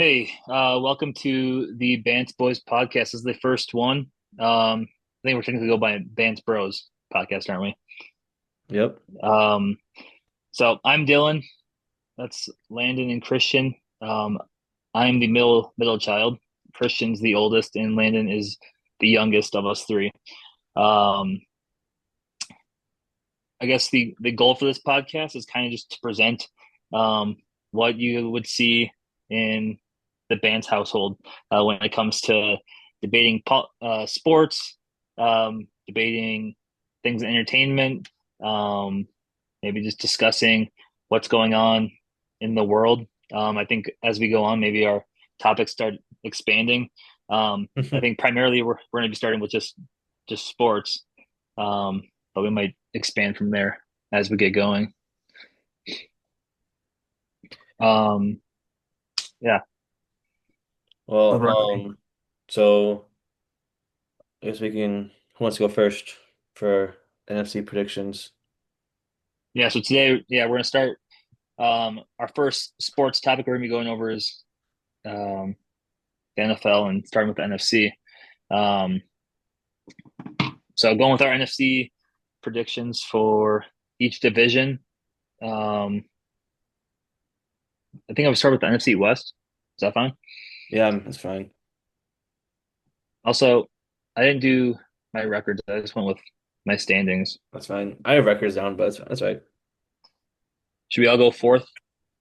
Hey, welcome to the Bance Boys podcast. This is the first one. I think we're technically go by Bance Bros podcast, aren't we? Yep. Um, so I'm Dylan. That's Landon and Christian. I'm the middle child. Christian's the oldest, and Landon is the youngest of us three. Um, I guess the goal for this podcast is kind of just to present um, what you would see in the band's household when it comes to debating sports, debating things in entertainment, maybe just discussing what's going on in the world. I think as we go on, maybe our topics start expanding. I think primarily we're going to be starting with just sports. But we might expand from there as we get going. Um, yeah, Well, Alright. so I guess we can. Who wants to go first for NFC predictions? yeah. So today, yeah, we're gonna start. Our first sports topic we're gonna be going over is um, the NFL and starting with the NFC. Um, so going with our NFC predictions for each division. Um, I think I would start with the NFC West. Is that fine? Yeah, that's fine. Also, I didn't do my records. I just went with my standings. That's fine. I have records down, but that's right. Should we all go fourth?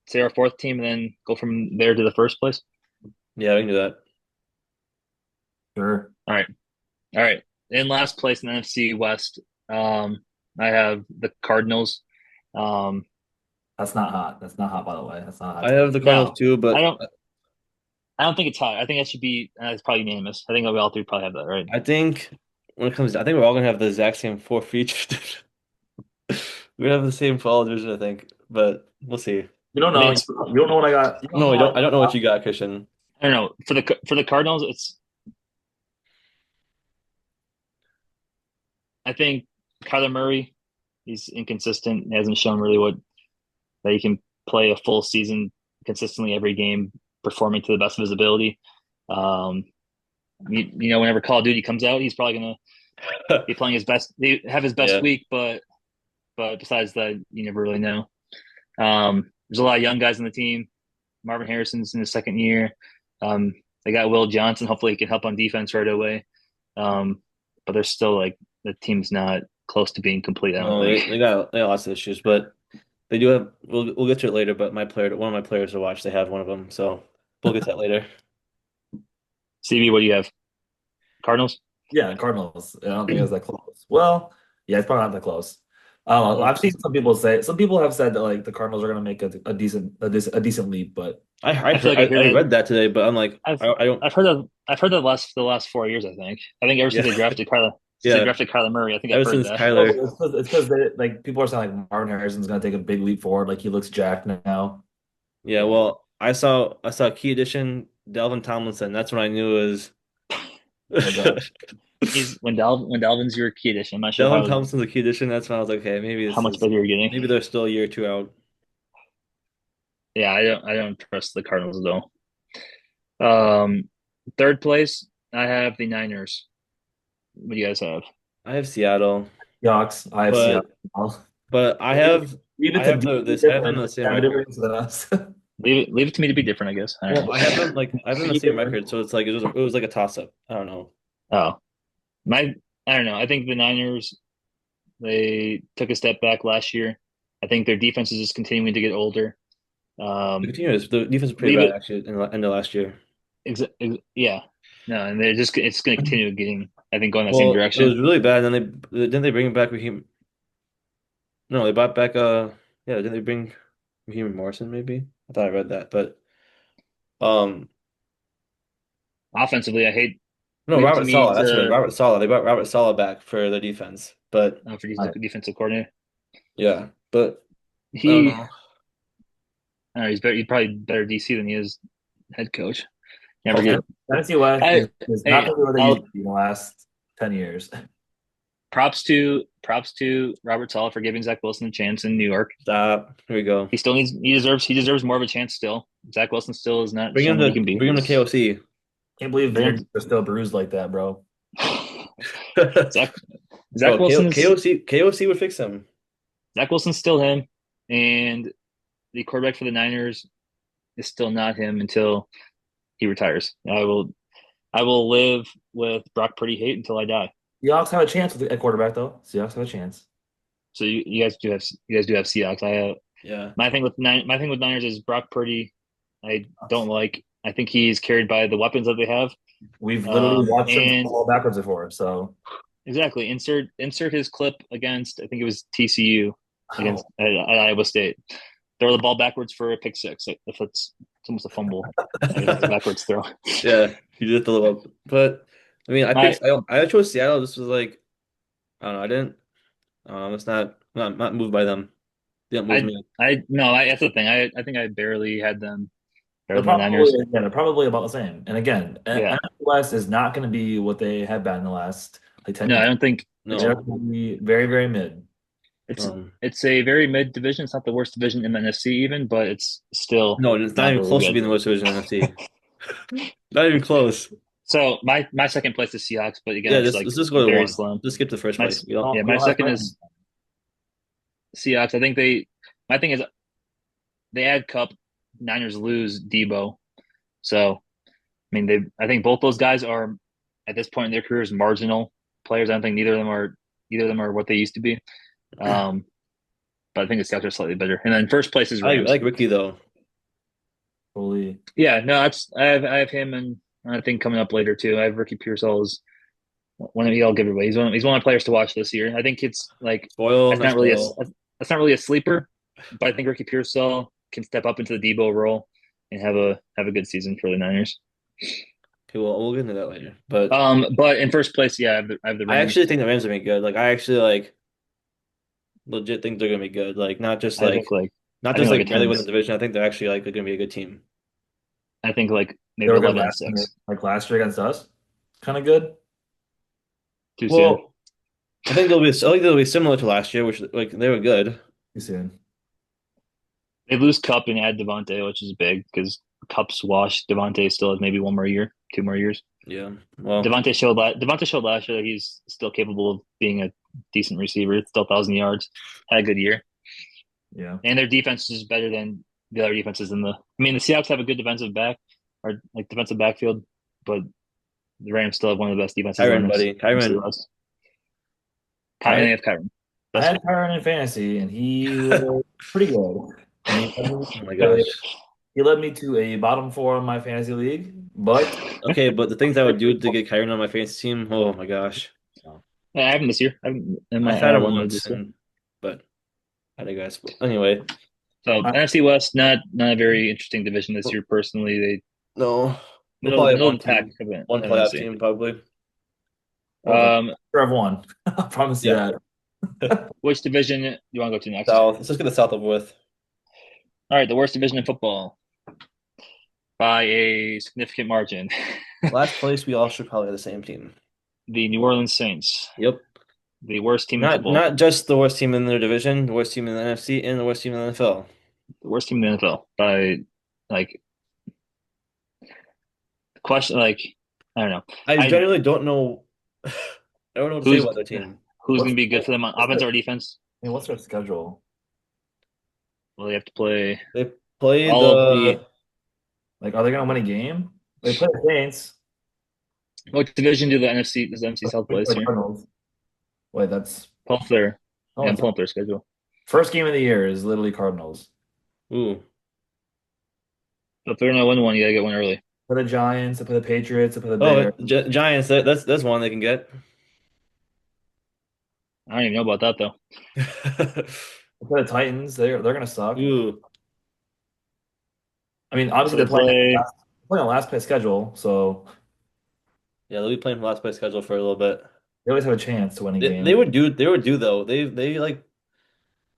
Say our fourth team, and then go from there to the first place. Yeah, we can do that. Sure. All right, all right. In last place in the NFC West, I have the Cardinals. Um, That's not hot. That's not hot, by the way. That's not a hot I take. have the Cardinals no, too, I but don't. I don't think it's high. I think that should be. It's probably unanimous. I think we all three probably have that, right? I think when it comes, I think we're all gonna have the exact same four features. We're gonna have the same followers, I think, but we'll see. You don't I think know. it's. You don't know what I got. You don't No, know I what don't. I I don't know what got. you got, Christian. I don't know for the Cardinals. It's. I think Kyler Murray. He's inconsistent. He hasn't shown really what that he can play a full season consistently every game, performing to the best of his ability. Um, whenever Call of Duty comes out, he's probably gonna be playing his best, have his best Yeah. week. But besides that, you never really know. There's a lot of young guys on the team. Marvin Harrison's in his second year. They got Will Johnson. Hopefully, he can help on defense right away. But they're still like the team's not close to being complete. I don't No, think. they got lots of issues, but they do have. We'll get to it later. But one of my players to watch, they have one of them, so we'll get to that later. CB, what do you have? Cardinals. Yeah, Cardinals. I don't think it's that close. Well, yeah, it's probably not that close. I don't know. I've seen some people have said that like the Cardinals are going to make a decent leap, but I feel Heard, like I hear I that. read that today, but I'm like, I've I don't. I've heard that the last 4 years. I think ever Yeah, since they drafted Kyler yeah. Murray. I think I've Ever heard since that. well, Kyler, it's because they like people are saying like Marvin Harrison's going to take a big leap forward. Like he looks jacked now. yeah. Well, I saw key edition Delvin Tomlinson. That's when I knew it was Oh my God. He's when Dalvin's your key addition. I'm not sure Delvin Tomlinson's a key edition. That's when I was like, okay, how much better you're getting. maybe they're still a year or two out. Yeah, I don't trust the Cardinals though. Third place, I have the Niners. What do you guys have? I have Seattle, Seahawks, IFC. but but Leave it I to have D this I have them different on the same time record. difference than us. Leave it to me to be different, I guess. I don't Well, know. I have them on the Be same different. record, so it's like it was like a toss up. I don't know. Oh, my I don't know. I think the Niners they took a step back last year. I think their defense is just continuing to get older. Um, The defense is pretty leave bad it. actually in the end of last year. Yeah, no, and they're just it's going to continue getting. I think going that same Well, it direction. was really bad. And then they didn't they bring back Raheem. No, they brought back yeah, didn't they bring Raheem Morrison maybe? I thought I read that, but um Offensively, I hate no, leave it to Robert me Saleh. That's right, to Robert Saleh. They brought Robert Saleh back for the defense, but for Right. defensive coordinator. yeah, but I don't He, know. I don't know, he's better. He's probably better DC than he is head coach. Never Oh, get. Tennessee West I is not hey, going to be what they used I'll to be in the last 10 years. props to Robert Saleh for giving Zach Wilson a chance in New York. Stop. Here we go. He deserves more of a chance still. Zach Wilson still is not Bring him shown what he can to be. bring him to KOC. Can't believe Bring your him, are still bruised like that, bro. Zach Zach Bro, Wilson's KOC would fix him. Zach Wilson's still him, and the quarterback for the Niners is still not him until he retires. I will live with Brock Purdy hate until I die. Seahawks have a chance at quarterback though. Seahawks have a chance. So you guys do have Seahawks. Yeah. My thing with Niners is Brock Purdy. I don't like. I think he's carried by the weapons that they have. We've literally watched him And fall backwards before. So exactly insert his clip against I think it was TCU oh, against at Iowa State. Throw the ball backwards for a pick six. If it's almost a fumble, I guess it's a backwards throw. Yeah. He did the little but I mean I My picked I chose Seattle. This was like I don't know, I didn't it's not moved by them. They didn't move I me. I no, that's the thing. I think I barely had them better they're than the probably Niners. yeah, they're probably about the same. And again, Yeah. NFC West is not going to be what they have been the last like 10 No, I years. don't think They're No. going to be very, very mid. it's Um it's a very mid division. It's not the worst division in the NFC even, but it's still no, and it's not not even very close to good. being the worst division in NFC. Not even close. So my second place is Seahawks, but again, Yeah, it's just like let's just go to very one. slim. Just skip the first My place. We don't yeah, We my don't have second Titans. is Seahawks. I think my thing is they add Cup, Niners lose Debo. So I mean I think both those guys are at this point in their careers marginal players. I don't think either of them are what they used to be. Um, but I think the Seahawks are slightly better. And then first place is I Rams. like Ricky though. Fully. Yeah, no, I have him and I think coming up later too. I have Ricky Pearsall as one of you. I'll give it away. He's one of the players to watch this year. I think it's like Spoil, that's not not really a spoil. that's not really a sleeper, but I think Ricky Pearsall can step up into the Debo role and have a good season for the Niners. Okay, well we'll get into that later. But But in first place, yeah, I have the I Rams. actually think the Rams are gonna be good. Like I actually like legit think they're gonna be good. Like I think like not I think just like a like barely 10. win the division. I think they're actually like gonna be a good team. I think like They maybe were good 11 and last year, 6. like last year against us. Kind of good. Too soon. Well, I think they'll be similar to last year, which like they were good. Too soon. They lose Cup and add Devontae, which is big because Cup's washed. Devontae still has maybe one more year, 2 more years. Yeah. Well, Devontae showed last year that he's still capable of being a decent receiver. Still 1,000 yards. Had a good year, Yeah. and their defense is better than the other defenses in the. I mean, the Seahawks have a good defensive back or like defensive backfield, but the Rams still have one of the best defenses in Kyron, the buddy. NFC Kyron. West. I And had, they have Kyron. I Best had Tyron in fantasy, and he was pretty good. And Oh my gosh. he led me to a bottom four in my fantasy league. But Okay, but the things I would do to get Kyron on my fantasy team, oh my gosh. Yeah, I have him this year. I have him in I've my had him one league once, this year. but I digress. Anyway, So I, NFC West, not a very interesting division this year. Personally, they no, we'll middle probably have middle one of the pack team, of the one playoff NFC. team probably. well, the Um, I've won. I promise you Yeah. that. which division do you want to go to next? South. Let's just get the South over with. All right, the worst division in football by a significant margin. Last place, we all should probably have the same team. The New Orleans Saints, Yep. the worst team in Not football, not just the worst team in their division, the worst team in the NFC, and the worst team in the NFL. the worst team in the NFL by like question like I don't know. I I generally don't know. I don't know what to say who's about their team. who's What's going to be good for them on what's offense their, or defense? what's their schedule? Well, they have to play They play all of the. Like, are they going to win a game? They play the Saints. What division does the NFC South They play this play year? Cardinals. Wait, that's Pull up their oh, yeah, it's pull up their schedule. first game of the year is literally Cardinals. Ooh. So if they're gonna win one, you gotta get one early. Play the Giants, they play the Patriots, they play the Oh, Bears, Giants. That's one they can get. I don't even know about that though. they play the Titans. They're going to suck. Ooh. I mean, So obviously they play. they're playing a last place schedule, so Yeah, they'll be playing for last place schedule for a little bit. they always have a chance to win a They game. would do though. They like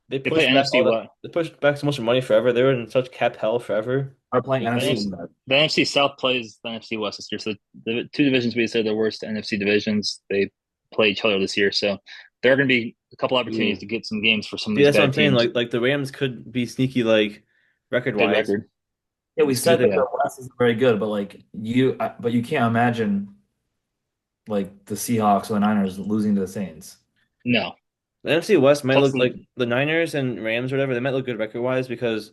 they They play pushed back NFC what? they pushed back so much money forever. They were in such cap hell forever. Are playing The NFC. NFC, the NFC South plays the NFC West this year. So the two divisions we said the worst NFC divisions. They play each other this year. So there are going to be a couple opportunities Ooh. to get some games for some of See, these that's what bad I'm saying. teams. Like the Rams could be sneaky, like record Good wise, record. Yeah, we because said that Yeah. the West isn't very good, but but you can't imagine like the Seahawks or the Niners losing to the Saints. No. the NFC West might Plus look like the Niners and Rams or whatever. They might look good record wise because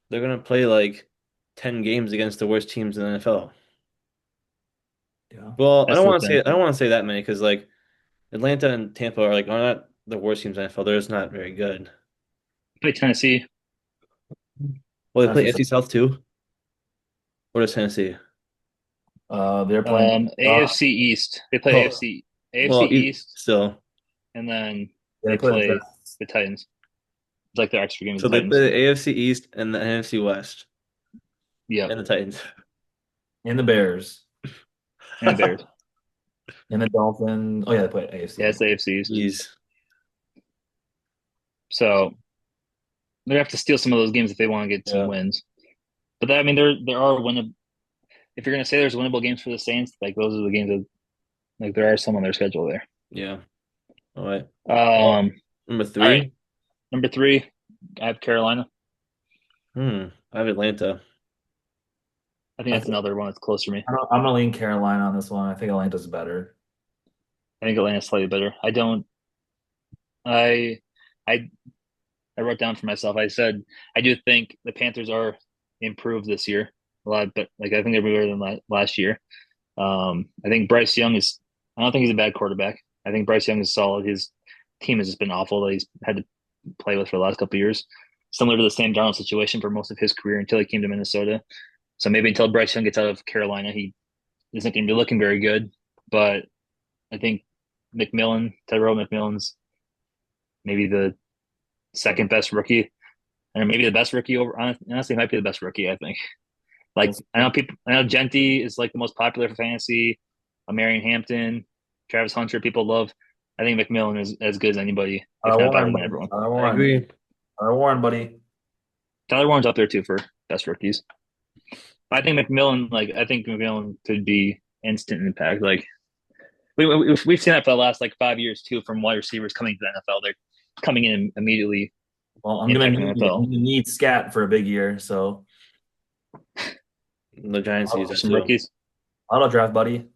they're gonna play like 10 games against the worst teams in the NFL. Yeah. Well, that's the I thing. don't want to say that many because like Atlanta and Tampa are not the worst teams in the NFL. They're just not very good. Play Tennessee. Well, they play Tennessee. NFC South too. What is Tennessee? They're playing. AFC East. They play Oh, AFC well, East, still. and then They they play the play Jets the Titans. It's like their extra game of So the they Titans. play the AFC East and the NFC West Yep, and the Titans. and the Bears and the Bears. and the Dolphins. Oh yeah, they play Yeah, AFC. it's the AFC East. Jeez. So they have to steal some of those games if they want to get some Yeah. wins. But that, I mean, there are winnable. If you're gonna say there's winnable games for the Saints, like those are the games that like there are some on their schedule there. Yeah. All right. Um, Number all right, three. number three, I have Carolina. I have Atlanta. I think I that's think another one that's close for me. I'm gonna lean Carolina on this one. I think Atlanta's better. I think Atlanta's slightly better. I don't. I I I wrote down for myself. I said I do think the Panthers are improved this year a lot, but like I think they're better than last year. I think Bryce Young is. I don't think he's a bad quarterback. I think Bryce Young is solid. His team has just been awful that he's had to play with for the last couple of years. Similar to the Sam Darnold situation for most of his career until he came to Minnesota. So maybe until Bryce Young gets out of Carolina, he isn't going to be looking very good. But I think Tyrell McMillan's maybe the second best rookie, and maybe the best rookie over. Honestly, might be the best rookie. I think. Like I know Genty is like the most popular for fantasy. Marion Hampton, Travis Hunter, people love. I think McMillan is as good as anybody, if not better Warren, than buddy. everyone. I agree. Warren, buddy. Tyler Warren's up there too for best rookies. I think McMillan could be instant impact. Like we've seen that for the last like 5 years too, from wide receivers coming to the NFL. They're coming in immediately Well, impacting the I'm NFL. gonna need Scat for a big year, so The Giants use that Some too. rookies. auto draft, buddy.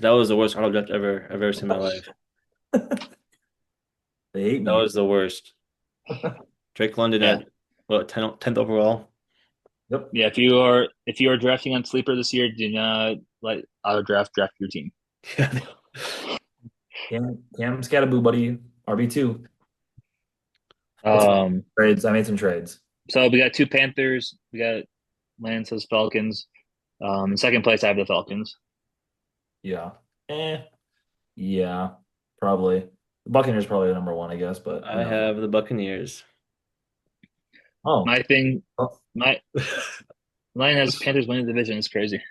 That was the worst auto draft I've ever seen in my life. They hate That me. was the worst. Drake London Yeah. at what 10th overall. Yep. Yeah, if you are drafting on sleeper this year, do not let auto draft your team. Yeah. Cam Scattaboo, buddy. RB2. Um, Trades. I made some trades. so we got two Panthers. We got Lance's Falcons. In second place, I have the Falcons. Yeah. Yeah. Probably. The Buccaneers probably the number one, I guess, but I have the Buccaneers. oh. My thing, Oh. my line has Panthers winning the division. It's crazy.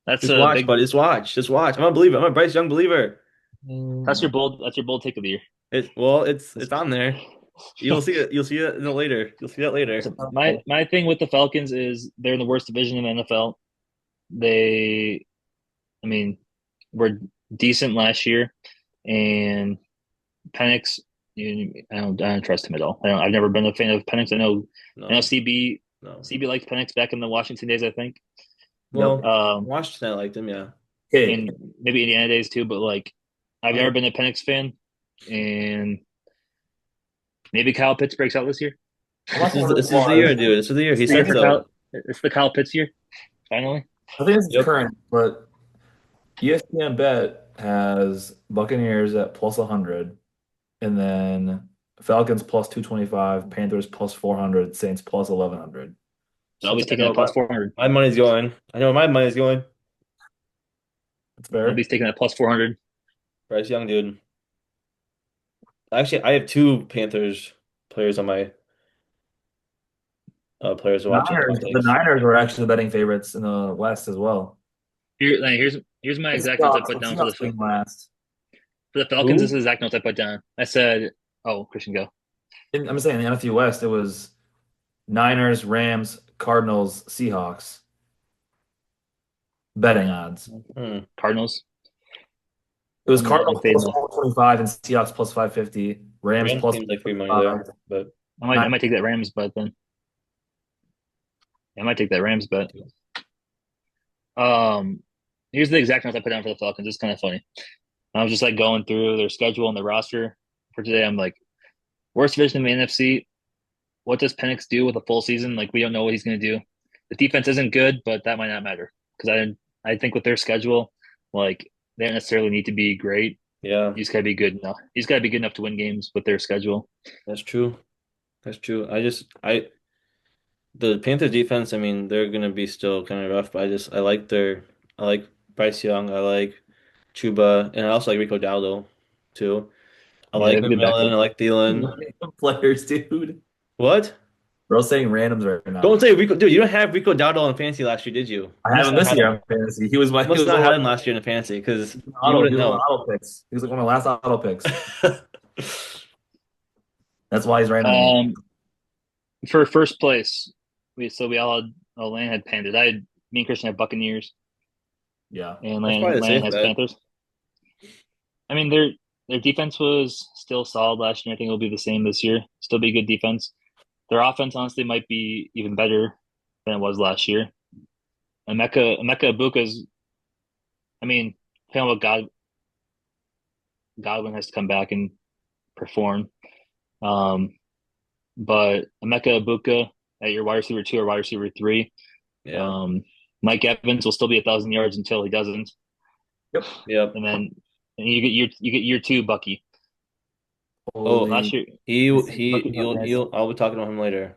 That's Just a watch, big. buddy. Just watch. Just watch. I'm a believer. I'm a Bryce Young believer. That's your bold. That's your bold take of the year. It's on there. You'll see it. You'll see it in the later. You'll see that later. So my thing with the Falcons is they're in the worst division in the NFL. They, I mean, were decent last year, and Penix, I don't trust him at all. I've never been a fan of Penix. I know No, no. CB liked Penix back in the Washington days, I think, Well, um, Washington, I liked him. Yeah. Okay. and maybe Indiana days too. But like, I've never been a Penix fan, and maybe Kyle Pitts breaks out this year. This is the year, dude. This is the year. He starts out. It's the Kyle Pitts year, finally. I think this is Yep. current, but ESPN Bet has Buccaneers at plus 100, and then Falcons plus 225, Panthers plus 400, Saints plus 1100. So I'll be taking that plus 400. My money's going. I know where my money's going. That's I'll fair. be taking that plus 400. Bryce Young, dude. Actually, I have two Panthers players on my players to watch. The Niners were actually the betting favorites in the West as well. Here's my exact notes I put down for Seahawks last. the Falcons. This is the exact notes I put down. I said, "Oh, Christian, go." I'm saying in the NFC West, it was Niners, Rams, Cardinals, Seahawks. Betting odds. Cardinals. It was I'm Cardinals fading plus the. 125 and Seahawks plus 550. Rams Rams plus seems like free money 5. there, but I might take that Rams bet then. I might take that Rams bet. Um, Here's the exact notes I put down for the Falcons. It's kind of funny. I was just like going through their schedule and the roster for today. I'm like, worst division in the NFC. What does Penix do with a full season? Like, we don't know what he's going to do. The defense isn't good, but that might not matter because I think with their schedule, like they don't necessarily need to be great. yeah, He's got to be good enough. He's got to be good enough to win games with their schedule. that's true. That's true. I the Panthers defense, I mean, they're gonna be still kind of rough, but I like Bryce Young, I like Chuba, and I also like Rico Dowdle too. I Yeah, they like have a good McMillan, backfield. I like Thielen. Random players, dude. What? Bro saying randoms right now. Don't say Rico, dude. You don't have Rico Dowdle in fantasy last year, did you? I have him this year on fantasy. You He must was not one have of him last year in fantasy because my you wouldn't he was one of know. my auto picks. He was like one of my last auto picks. That's why he's randoming me. Um, for first place, we all had Lane had Panthers. Me and Christian had Buccaneers, Yeah. and That's Land probably the Land safe has bet. Panthers. I mean, their defense was still solid last year. I think it'll be the same this year. Still be good defense. Their offense, honestly, might be even better than it was last year. Emeka Ibuka's. I mean, depending on what Godwin has to come back and perform. Um, but Emeka Ibuka at your wide receiver 2 or wide receiver 3. Yeah. Um, Mike Evans will still be 1,000 yards until he doesn't, Yep. Yep. and then you get year 2 Bucky. Oh, Last Holy. year, I'll be talking about him later.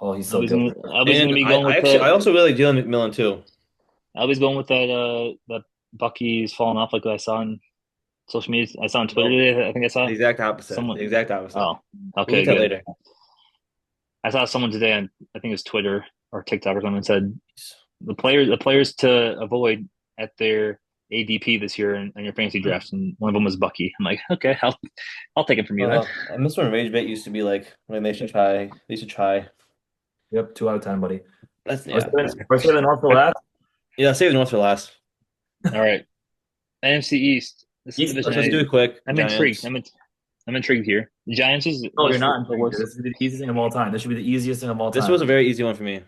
Oh, he's so good. I was And gonna be going with I the also really like Jalen McMillan too. I was going with that Bucky's falling off like I saw on social media. I saw on Twitter Nope. today. I think I The saw exact opposite. someone. The exact opposite. Oh, We'll get okay, to that good. later. I saw someone today on I think it was Twitter or TikTok or something said the players to avoid at their ADP this year in your fantasy drafts, and one of them was Bucky. I'm like, okay, I'll take it from you then. I miss when Rage Bait used to be like when they should try. They should try. Yep, 2 out of 10, buddy. That's Are we yeah. saving, are we saving North for last? Yeah, save the North for last. All right, NFC East. This is the East. division Let's do it quick. I'm intrigued. Giants. I'm intrigued here. The Giants is No, you're was not the intrigued, dude. worst. This should be the easiest thing of all time. This should be the easiest thing of all This time. was a very easy one for me.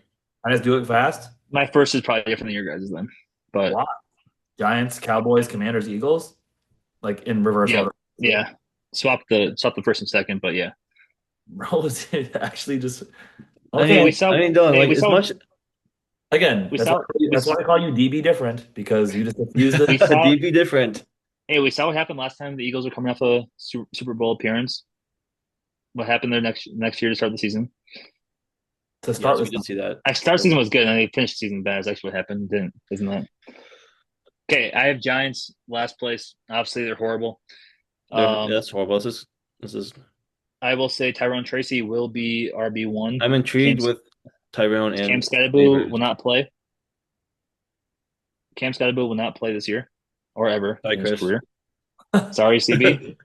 I just do it fast. My first is probably different than your guys' then, but Why? Giants, Cowboys, Commanders, Eagles, like in reverse yeah, order. yeah. Swap the first and second, but yeah. Bro, is it actually just Hey, okay? I mean, Dylan, Hey, like we as saw. much Again, We that's why saw. We, that's why I call you DB different because you just confuse the we saw. DB different. Hey, we saw what happened last time the Eagles were coming off a Super Bowl appearance. What happened there next year to start the season? to start Yes, we with. did see that. Start season was good, and they finished the season bad. Is actually what happened, didn't? Isn't that? Okay, I have Giants last place. Obviously, they're horrible. That's horrible. This is. I will say Tyrone Tracy will be RB1. I'm intrigued with Tyrone Cam and Scottaboo Neighbors. will not play. Cam Scottaboo will not play this year or ever Hi, in his Chris. career. Sorry, CB.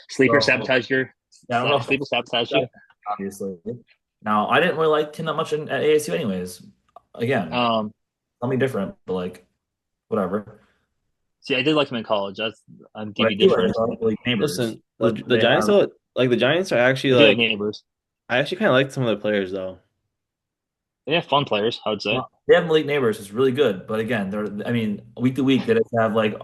Sleeper So, sabotage your I don't know. sleeper sabotage you. Obviously. Now, I didn't really like him that much at ASU, anyways. Again, Um, something different, but like, whatever. See, I did like him in college. I'm But I DB feel like different. they're like neighbors. Listen, But the they Giants have, though, like the Giants are actually I do like like neighbors. I actually kind of like some of the players though. They have fun players, I would say. they have Malik Neighbors. It's really good. But again, I mean, week to week, they just have like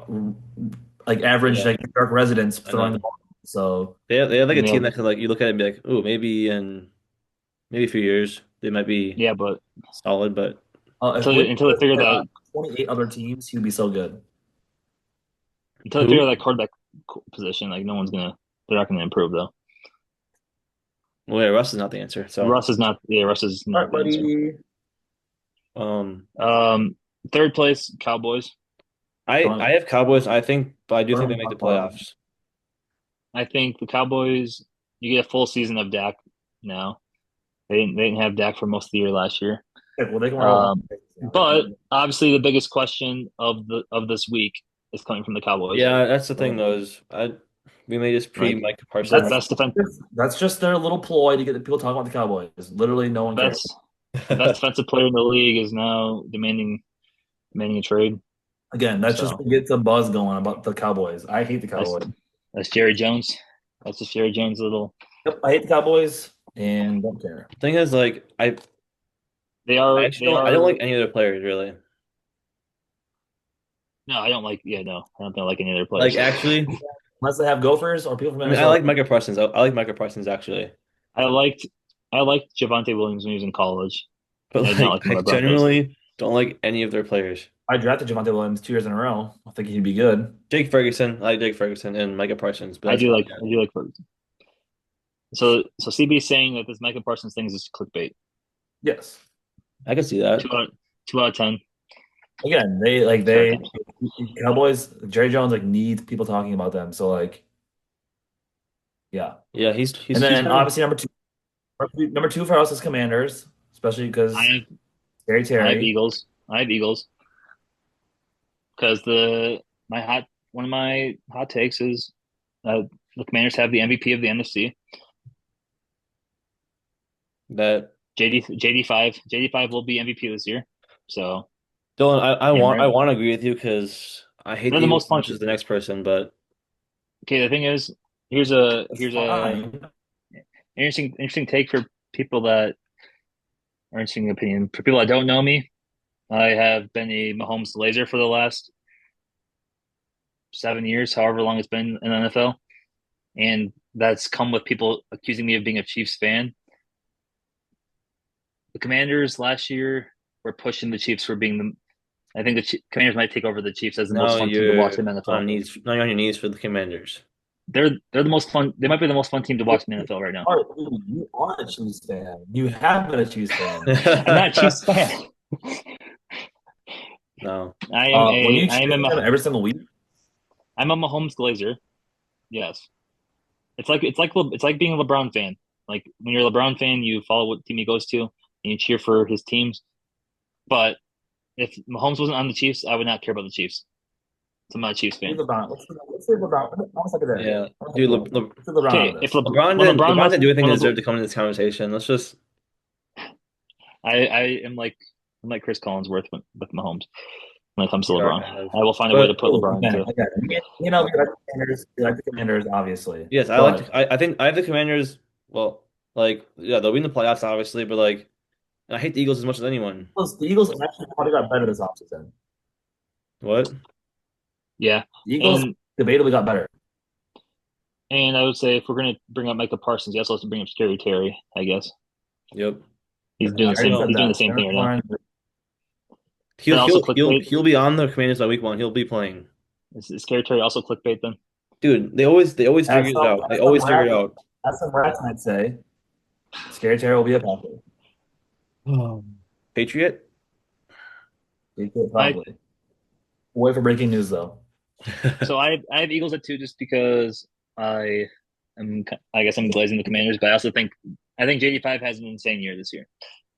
average Yeah, like New York residents I throwing the know. ball. So They have like You a team know, that could like you look at it and be like, oh, maybe a few years they might be yeah, but solid, but if until they figure that 28 other teams, he would be so good. who? quarterback position, like they're not gonna improve though. Well, yeah, Russ is not the answer. So, Russ is not. Yeah, Russ is All not right, the answer. buddy. um, Third place, Cowboys. I have Cowboys. But I do think they make the Don't- playoffs. I think the Cowboys. You get a full season of Dak now. They didn't have Dak for most of the year last year. Okay, well, they can roll. But obviously, the biggest question of this week is coming from the Cowboys. Yeah, that's the thing though. We may just pre Like, Micah the Parsons. best defense, That's just their little ploy to get the people talking about the Cowboys. Literally, no one cares. best defensive player in the league is now demanding a trade. Again, that's just So to get some buzz going about the Cowboys. I hate the that's Cowboys. that's Jerry Jones. That's just Jerry Jones' little. Yep, I hate the Cowboys and don't care. Thing is, like, I actually They don't I don't are. like any of their players really. No, I don't like. Yeah, no, I don't like any other Like players. actually, Unless they have Gophers or people from I mean, I like Minnesota. Micah Parsons. I like Micah Parsons actually, I liked I liked Javante Williams when he was in college. I but did not like like him I at Broncos. genuinely don't like any of their players. I drafted Javante Williams 2 years in a row. I think he'd be good. I like Jake Ferguson and Micah Parsons, but that's about I do like Ferguson. So CB is saying that this Micah Parsons thing is just clickbait. Yes. it. I can see that. 2 out of 10. Again, Two out of 10. Cowboys, Jerry Jones like needs people talking about them. So like, yeah. Yeah, And he's then kind of obviously number two for us is Commanders, especially I because have Terry I have Terry. Eagles. I have Eagles because the my hot one of my hot takes is the Commanders have the MVP of the NFC. that. JD5 will be MVP this year. So Dylan, damn I right. want to agree with you because I hate They're the the Eagles most as fun. much as the next person, but Okay, the thing is, That's here's a fine. interesting take for people that are interesting opinion. For people that don't know me, I have been a Mahomes laser for the last 7 years, however long it's been in the NFL, and that's come with people accusing me of being a Chiefs fan. The Commanders last year were pushing the Chiefs for being the. I think the Commanders might take over the Chiefs as the most now fun team to watch you're in the NFL. now you're on your knees for the Commanders. They're the most fun. They might be the most fun team to watch in the NFL right now. You are a Chiefs fan. You have been a Chiefs fan. I'm not a Chiefs fan. No. When you I am cheer for them every single week, I'm a Mahomes glazer. Yes, it's like being a LeBron fan. Like when you're a LeBron fan, you follow what team he goes to and you cheer for his teams. But if Mahomes wasn't on the Chiefs, I would not care about the Chiefs. So I'm not a Chiefs leave fan. LeBron. Let's leave LeBron. One second there. Yeah, One second dude. there. Let's leave LeBron out Okay, of if this. LeBron LeBron was didn't do anything when to LeBron, deserve to come in this conversation. Let's just I am like I'm like Chris Collinsworth with Mahomes when it comes to we are LeBron. kind of. I will find a way to But put LeBron Again, into. again, we like the Commanders. We like the Commanders, obviously. yes, But I think I have the Commanders. Well, like yeah, they'll win the playoffs obviously, but like I hate the Eagles as much as anyone. the Eagles actually probably got better this offseason. What? Yeah, The Eagles and debatably got better. I would say if we're gonna bring up Micah Parsons, you also have to bring up Scary Terry. I guess Yep. I already said He's doing the that. same thing right now. Then also clickbait. He'll be on the Commanders by week 1. He'll be playing. Is Scary Terry also clickbait then? Dude, they always figure it out. They always figure it out. As some rats might say, Scary Terry will be a Packer. Oh. Patriot? I Probably. Wait for breaking news though. so I have Eagles at 2 just because I guess I'm glazing the Commanders, but I think JD5 has an insane year this year.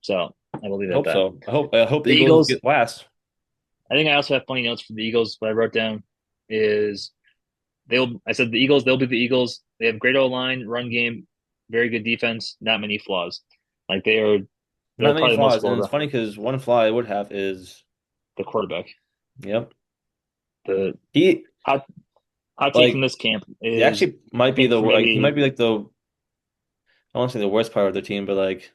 So I will leave I it at hope that. so. I hope the The Eagles Eagles, get last. I think I also have funny notes for the Eagles. What I wrote down is I said the Eagles, they'll be the Eagles. They have great O line, run game, very good defense, not many flaws. Like they're Not many probably the most flaws, and it's flawed funny because one flaw I would have is the quarterback. yep. The He hot hot take from like this camp he is actually might I be think the for like he might maybe be like the I don't want to say the worst part of their team, but like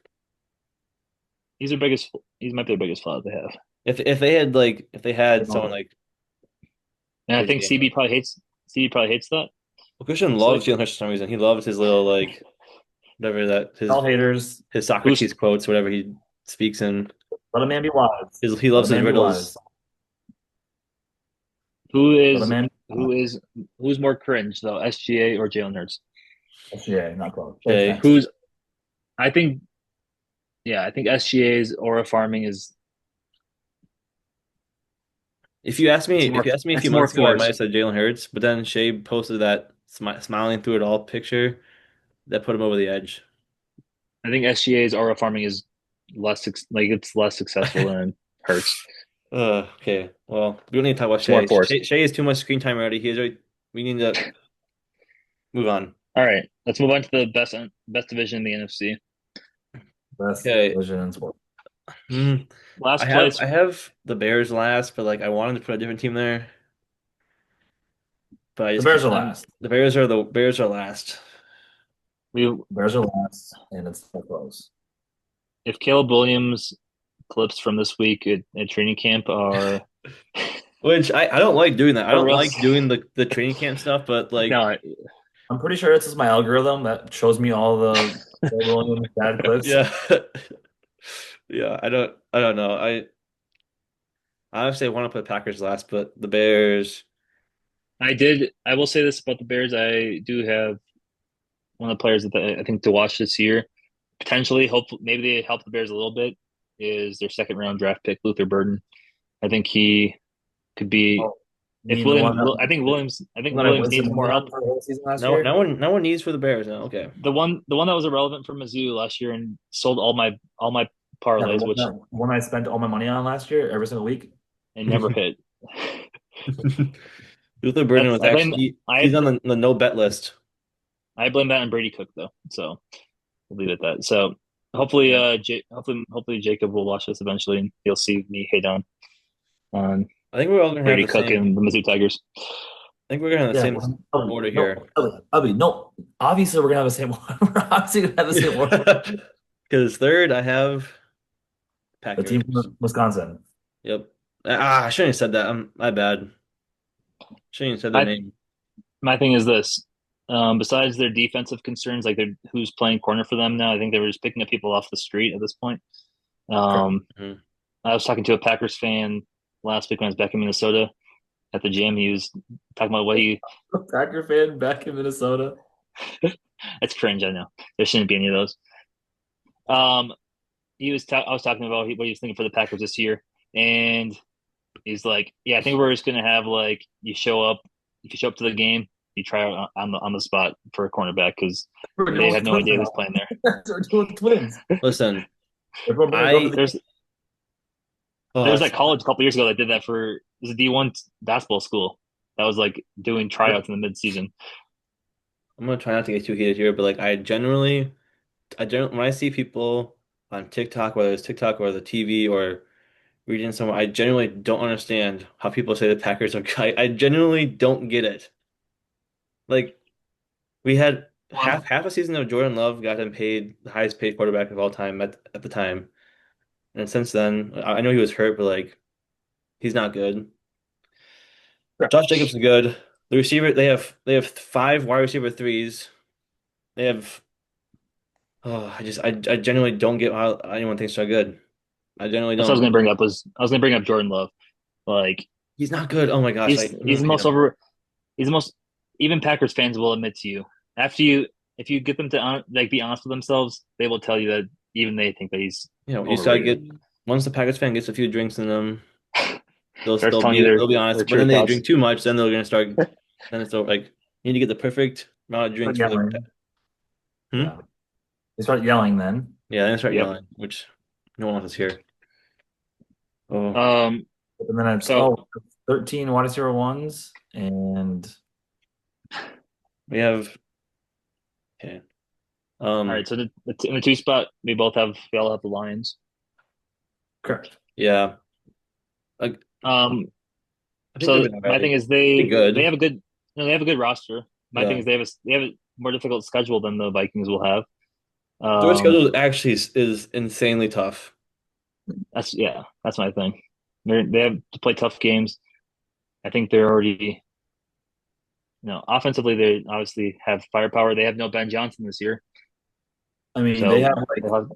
he's might be the biggest flaw they have. if they had if they had someone like And I think JJ. CB probably hates that. Well, Christian It's loves like Jalen Hurts for some reason. He loves his little whatever that All haters. his who's Socrates quotes, whatever he speaks in. Let a man be wise. He Let a loves his man be wise. riddles. who Let a is man be wise. who's more cringe though, SGA or Jalen Hurts? SGA, not close. Okay. Who's I think I think SGA's aura farming is If you asked me a few it's more months ago, I might have forced. said Jalen Hurts, but then Shea posted that smiling through it all picture that put him over the edge. I think SGA's aura farming is it's less successful than Hurts. Okay. Well, we don't need to talk about It's more Shea. forced. Shea has too much screen time already. We need to move on. All right, let's move on to the best division in the NFC. Best Okay. division in sports. Mm, Last place, I have the Bears last, but like I wanted to put a different team there, but I The just Bears can't. are last. The Bears are last. we Bears are last, and it's so close. if Caleb Williams clips from this week at training camp are Which I don't like doing that. I are don't real. like doing the training camp stuff, but like No, I'm pretty sure it's just my algorithm that shows me all the Williams bad clips. yeah. Yeah, I don't know. I obviously want to put Packers last, but the Bears. I did. I will say this about the Bears. I do have one of the players that I think to watch this year. Potentially, hope maybe they help the Bears a little bit. Is their second round draft pick Luther Burden? I think he could be. Oh, you If mean the Williams, one that I think Williams. I think that I Williams wasted needs money more on help. for the whole season last year? No one needs for the Bears now. Okay. The one that was irrelevant for Mizzou last year and sold all my Yeah, parlays, which the one I spent all my money on last year, every single week. it never hit. Luther Burden That's was actually he's on the no bet list. I blame that on Brady Cook though. So we'll leave it at that. So hopefully, Yeah. hopefully Jacob will watch this eventually and he'll see me hate on I think we're all gonna have Brady the Cook same. and the Mizzou Tigers. I think we're gonna have the Yeah. same order No, here. no. Obviously, we're gonna have the same one. We're obviously gonna have the same order. Because third, I have The team Packers. from Wisconsin. Yep. I shouldn't have said that. My bad. Shouldn't have said their My name. my thing is this. Besides their defensive concerns, like who's playing corner for them now, I think they were just picking up people off the street at this point. Correct. Um, Mhm. I was talking to a Packers fan last week when I was back in Minnesota at the gym. He was talking about what he. Packer fan back in Minnesota. It's cringe, I know. There shouldn't be any of those. Um, I was talking about what he was thinking for the Packers this year, and he's like, "Yeah, I think we're just gonna have like you show up, if you show up to the game, you try out on the spot for a cornerback because We're doing they have with no twins idea who's now. playing there." We're doing with twins. Listen, Everyone better go to I the There's oh, there's that college a couple years ago that did that for it was a D1 basketball school that was like doing tryouts in the midseason. I'm gonna try not to get too heated here, but like I generally when I see people on TikTok, whether it's TikTok or the TV or reading somewhere, I genuinely don't understand how people say the Packers are. I genuinely don't get it. Like we had Well, half a season of Jordan Love got him paid the highest paid quarterback of all time at the time, and since then I know he was hurt, but like he's not good. Josh Jacobs is good. The receiver they have five wide receiver threes. They have I genuinely don't get how anyone thinks they're good. I genuinely That's what I was don't. gonna bring up was I was gonna bring up Jordan Love. Like He's not good. Oh my gosh, he's the I most know. over he's the most even Packers fans will admit to you after you if you get them to like be honest with themselves, they will tell you that even they think that he's You know, you just gotta overrated. get once the Packers fan gets a few drinks in them, Starts telling you they'll be their honest. But true then they thoughts. drink too much, then they're gonna start. Then it's like you need to get the perfect amount of start drinks for the. yelling. Hmm? Yeah. They start yelling then. Yeah, then they start Yep. yelling, which no one wants to hear. Oh, Um. And then it's So 13 wide receiver ones and we have okay. all right. So in the two spot, we all have the Lions. correct. Yeah, like Um. I think they'll So be all my thing right. is Be they good. have a good they have a good roster. My thing Yeah, is they have a more difficult schedule than the Vikings will have. their Um. schedule actually is insanely tough. That's my thing. They have to play tough games. I think they're already offensively they obviously have firepower. They have no Ben Johnson this year, I mean, they so have like they'll have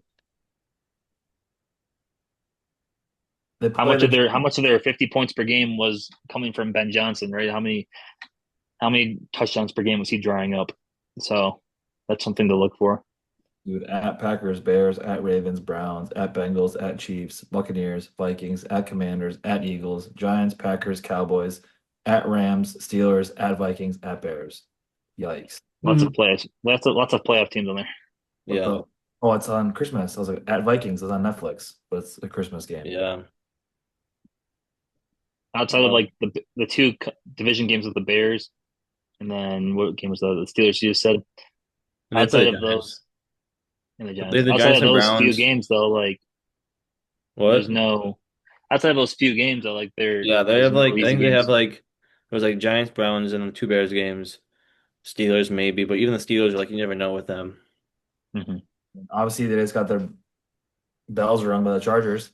they play the how much of their 50 points per game was coming from Ben Johnson, right? How many touchdowns per game was he drawing up? So that's something to look for. with at Packers, Bears, at Ravens, Browns, at Bengals, at Chiefs, Buccaneers, Vikings, at Commanders, at Eagles, Giants, Packers, Cowboys, at Rams, Steelers, at Vikings, at Bears. Yikes. Lots Mhm. of plays. Lots of playoff teams on there. What Yeah, the? Oh, it's on Christmas. I was like, at Vikings. It's on Netflix, but it's a Christmas game. yeah. Outside of like the two division games with the Bears, and then what game was the Steelers? You just said And they play outside the of Giants. those and the They play Giants. the Outside Giants of and those few Browns. games, though, like There's What? no outside of those few games. I like Yeah, they there's have no like I easy think they have games. like there was like Giants, Browns, and then two Bears games. Steelers maybe, but even the Steelers are like you never know with them. Hmm. Obviously, they just got their bells rung by the Chargers.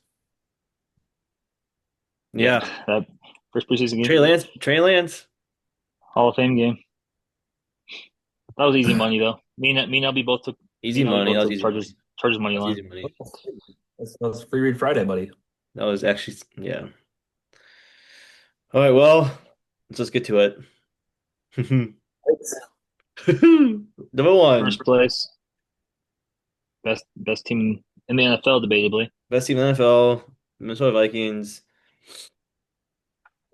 Yep, Yeah, that first preseason game, Trey Lance, Hall of Fame game. That was easy money though. Me and LB both took easy money. That was easy money. Chargers money That was line. easy money. That's free read Friday, buddy. That was actually yeah. All right, well, let's just get to it. Number one, First place, best team in the NFL, debatably. best team in the NFL, Minnesota Vikings.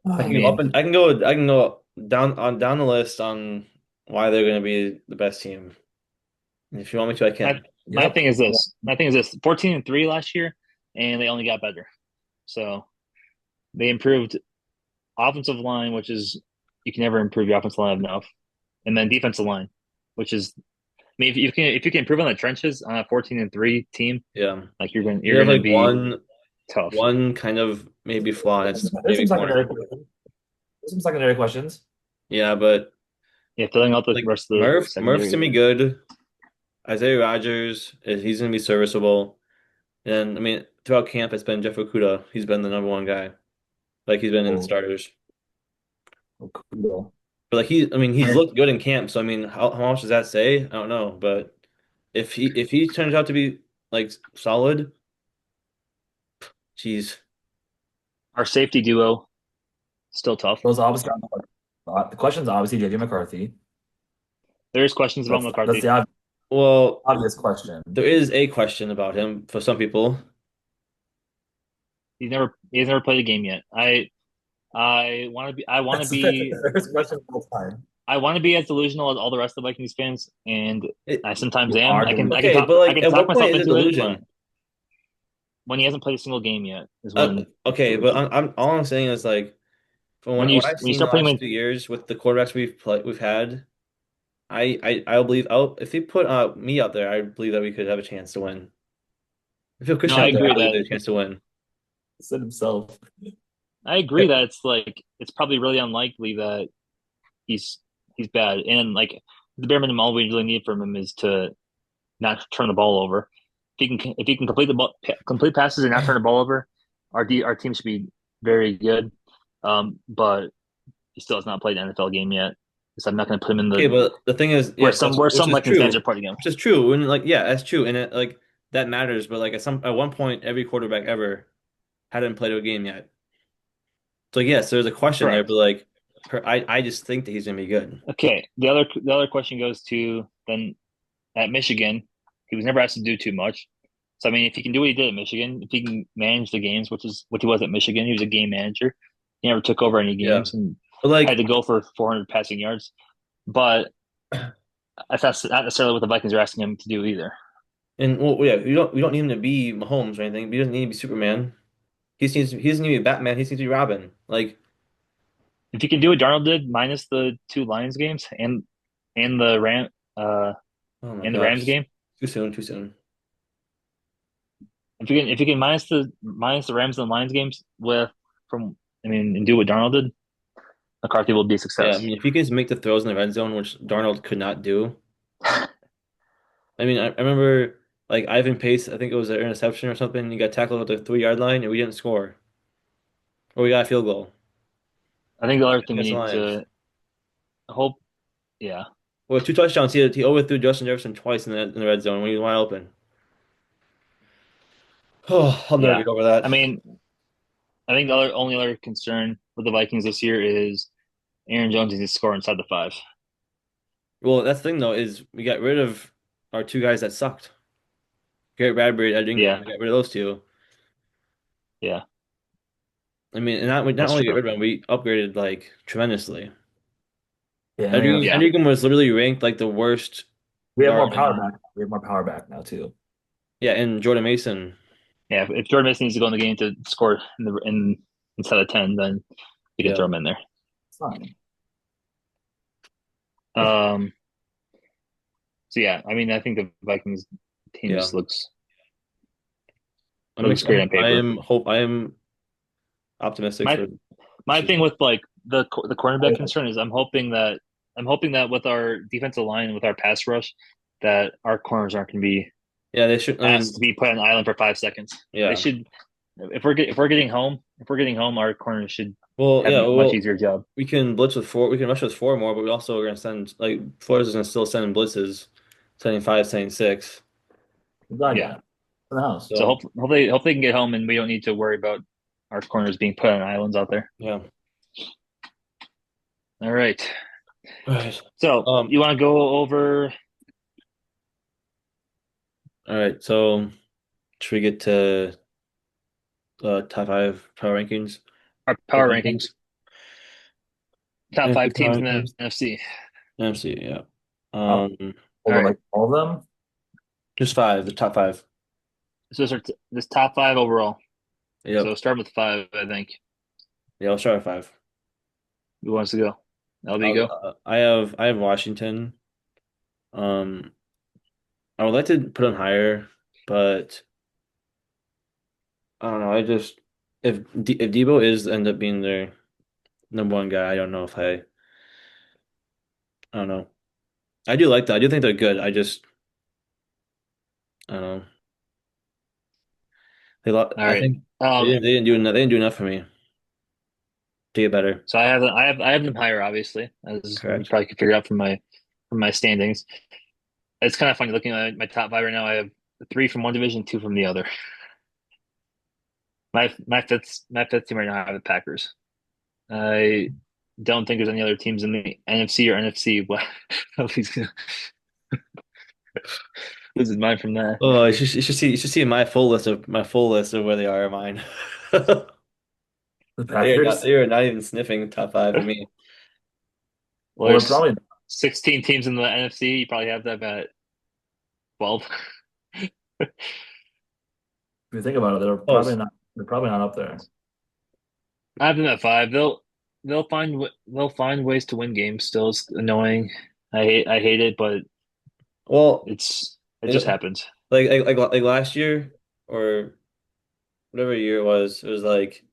I I can go up mean, and I can go down the list on why they're going to be the best team. If you want me to, I My can. my yep. thing is this. My thing is this. 14-3 last year, and they only got better. So they improved offensive line, which is you can never improve your offensive line enough, and then defensive line, which is I mean if you can improve on the trenches on a 14-3 team, Yeah, like they you're have gonna like be tough. one kind of maybe flaw. It's There's some maybe secondary corner. questions. There's some secondary questions. Yeah, but Yeah, filling out the like rest of the Murph's secondary. gonna be good. Isaiah Rodgers, he's gonna be serviceable. And I mean, throughout camp, it's been Jeff Okudah. He's been the number one guy. Like he's been in the Oh, starters. oh, cool. But like I mean, he's looked good in camp. So I mean, how much does that say? I don't know. But if he turns out to be like solid, geez, Our safety duo still tough. Those obviously the question's obviously JJ McCarthy. There is questions about That's McCarthy. the well, obvious question. there is a question about him for some people. He's never played a game yet. There's questions all the time. I want to be as delusional as all the rest of the Vikings fans, and It, I sometimes You am. are okay, but I like, can at talk what point myself is it into it, but delusion? when he hasn't played a single game yet is when it's Okay, but delusion. I'm all I'm saying is like from what I've When you seen the start putting him last in, 2 years with the quarterbacks we've had, I'll believe I'll if they put me out there, I believe that we could have a chance to win. If you put no, Christian out there, I believe there's a chance to win. Said himself. I agree that it's like it's probably really unlikely that he's he's bad, and like the bare minimum all we really need from him is to not turn the ball over. If he can complete passes and not turn the ball over, our team should be very good. But he still has not played an NFL game yet, so I'm not going to put him in Okay, the but the thing is, yes, that's where which some is Vikings fans are true, putting him. which is true. When like yeah, that's true, and it like that matters. But like at one point, every quarterback ever hadn't played a game yet. So yes, there's a question there, Correct. but like I just think that he's gonna be good. Okay. The other question goes to then at Michigan, he was never asked to do too much. So I mean, if he can do what he did at Michigan, if he can manage the games, which is what he was at Michigan, he was a game manager. He never took over any Yeah, games and but had like to go for 400 passing yards. But that's not necessarily what the Vikings are asking him to do either. and well yeah, we don't need him to be Mahomes or anything. But he doesn't need to be Superman. He doesn't need to be Batman. He just needs to be Robin. Like If he can do what Darnold did, minus the two Lions games and the uh oh my and the Rams gosh, game, too soon, too soon. if you can minus the Rams and Lions games with from I mean and do what Darnold did, McCarthy will be a Yeah, I success. mean if he can just make the throws in the red zone, which Darnold could not do. I mean I remember like Ivan Pace, I think it was an interception or something. He got tackled at the 3 yard line and we didn't score, or we got a field goal I think the other thing we against the need Lions. to hope, yeah, Well, two touchdowns. He overthrew Justin Jefferson twice in the red zone when he was wide open. Oh, I'll never yeah. get over that. I mean, I think the only other concern with the Vikings this year is Aaron Jones needs to score inside the five. Well, that's the thing though is we got rid of our two guys that sucked. Garrett Bradbury, Ed Ingram. Yeah, We got rid of those two. yeah, I mean, and not that's only get true. rid of them, we upgraded like tremendously. Yeah, and we have Yeah, Ed Ingram was literally ranked like the worst we have more guard power in back. We have more power back now too. yeah, and Jordan Mason. yeah. If Jordan Mason needs to go in the game to score in inside of 10, then you can Yeah, throw him in there. It's fine. Um, so yeah, I mean, I think the Vikings team yeah. just looks It looks great on paper. I am optimistic My for my thing with like the cornerback I concern is I'm hoping that with our defensive line with our pass rush that our corners aren't going to be yeah, they should. I asked to mean, be put on the island for 5 seconds. They yeah. should if we're getting home, our corners should Well, have yeah. a much Well, easier job. we can blitz with four. We can rush with four more, but we also are going to send like Florida's going to still send blitzes, sending five, sending six. got Yeah. you in the house. So So hopefully they can get home and we don't need to worry about our corners being put on islands out there. yeah. All right. All right. So you want to go over All right. So should we get to top five power rankings? our power rankings? Top NFC five power teams in the rankings. NFC. NFC. Yeah. Up, Um, hold All on, right. like all of them. just five. The top five. So this top five overall. So Yep. start with five, I think. Yeah. I'll start at five. Who wants to go? LB go. I have Washington. Um, I would like to put them higher, but I don't know. I just if Debo is end up being their number one guy, I don't know if I don't know. I do like that. I do think they're good. I don't know. All I right. think Um, they didn't do enough for me to get better. so I have them higher, obviously, as you Correct. probably could figure out from my standings. It's kind of funny looking at my top five right now. I have three from one division, two from the other. My fifth team right now I have the Packers. I don't think there's any other teams in the NFC or NFC. Well, he's gonna lose his mind from that. Oh, you should see my full list of where they are in mine. The Packers. They are not even sniffing top five for me. Well, Well, they're there's probably. 16 teams in the NFC. You probably have that at 12. If you think about it, they're probably Close. not. They're probably not up there. I have them at five. They'll find ways to win games. Still, it's annoying. I hate it, but Well, it just it, happens. like last year or whatever year it was like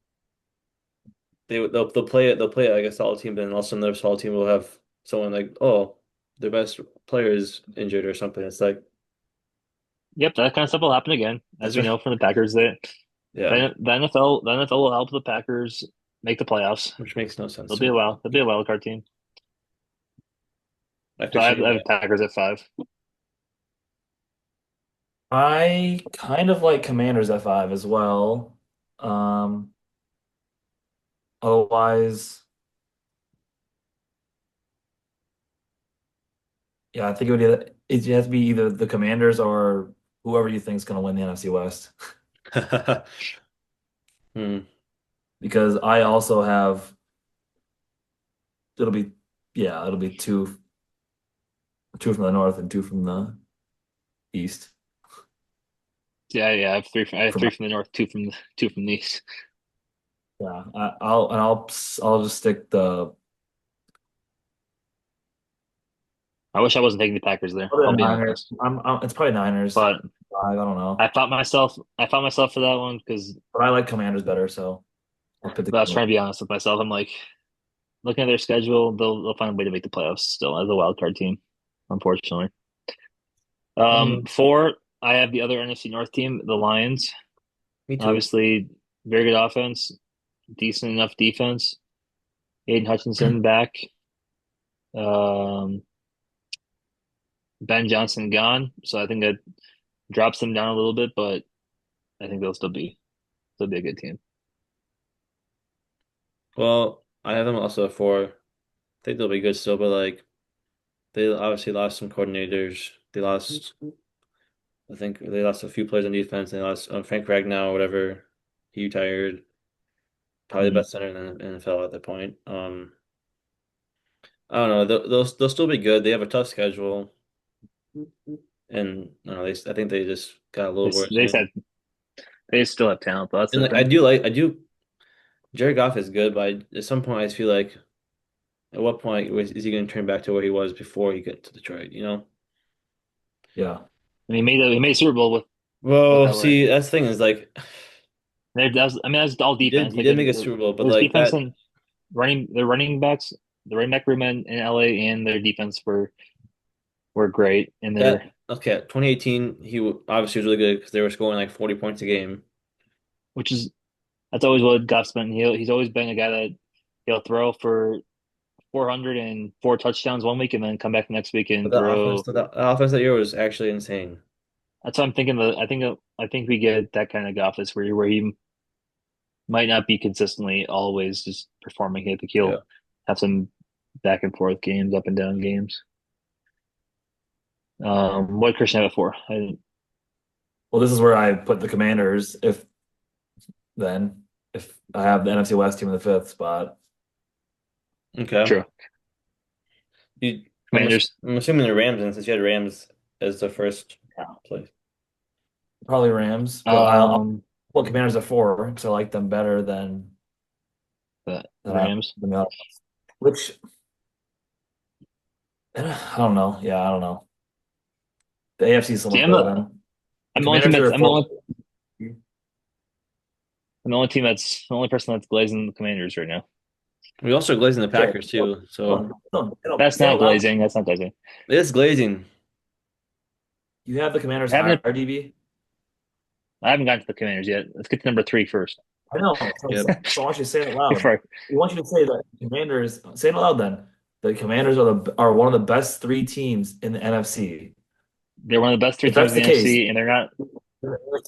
they'll play it like a solid team, but then all of a sudden their solid team will have someone like, oh, their best player is injured or something. It's like Yep, that kind of stuff will happen again, that's as we right. know from the Packers. That Yeah, the NFL will help the Packers make the playoffs. which makes no sense They'll to be me. they'll be a wild card team. I So appreciate I have that. the Packers at five. I kind of like Commanders at five as well. Um, otherwise, yeah, I think it has to be either the Commanders or whoever you think is going to win the NFC West. Hmm. Because I also have it'll be yeah, it'll be two from the north and two from the east. Yeah. I have For three my, from the north, two from the east. yeah, I'll just stick the I wish I wasn't taking the Packers there. other I'll be Niners. honest, It's probably Niners. but I don't know, I fought myself for that one because but I like Commanders better, so I'll pick the I was Commanders. trying to be honest with myself. I'm like looking at their schedule, they'll find a way to make the playoffs still as a wild card team, unfortunately. Mm, Four, I have the other NFC North team, the Lions. me too. Obviously, very good offense, decent enough defense. Aiden Hutchinson back. Um, Ben Johnson gone, so I think that drops them down a little bit, but I think they'll still be a good team. Well, I have them also at four. I think they'll be good still, but like they obviously lost some coordinators. I think they lost a few players on defense. They lost Frank Ragnow, whatever. He retired. Probably the Mhm. best center in the NFL at that point. I don't know. They'll still be good. They have a tough schedule, and I don't know, I think they just got a little worse. They said they still have talent, though. That's And the like thing. I do. Jared Goff is good, but at some point I just feel like at what point is he going to turn back to where he was before he got to Detroit? You know? Yeah, And he made a Super Bowl with Put it Well, that way. see, that's the thing is like I mean, that's all defense. he Like did make a Super Bowl, but there's like defense that and their running backs, the running back room in LA and their defense were great. And that okay, 2018 obviously was really good because they were scoring like 40 points a game. which is that's always what Goff's been. He's always been a guy that he'll throw for 404 touchdowns one week and then come back the next week But and that offense, throw. that offense that year was actually insane. That's what I'm thinking. I think we get that kind of Goff this where he might not be consistently always just performing. I think Yeah. he'll have some back and forth games, up and down games. What did Christian have it for? Well, this is where I put the Commanders if I have the NFC West team in the fifth spot. Okay. True. You, Commanders. I'm assuming the Rams, and since you had Rams as the first place. Probably Rams, but I'll Um, put Commanders at four because I like them better the than I Rams. than the other ones. Which I don't know. Yeah, I don't know. The AFC is so See, much better than the I'm the only team Commanders are that's at four. I'm the only person that's glazing the Commanders right now. We also glazing the Okay, Packers too, so That's say it not loud. glazing. That's not glazing. it is glazing. You have the Commanders I higher, haven't DB. I haven't gotten to the Commanders yet. Let's get to number three first. I know. So, Yep. so I want you to say it loud. Before We want you to say that Commanders. Say it loud. Then the Commanders are one of the best three teams in the NFC. they're one of the best three If teams that's in the the case, NFC, and they're not.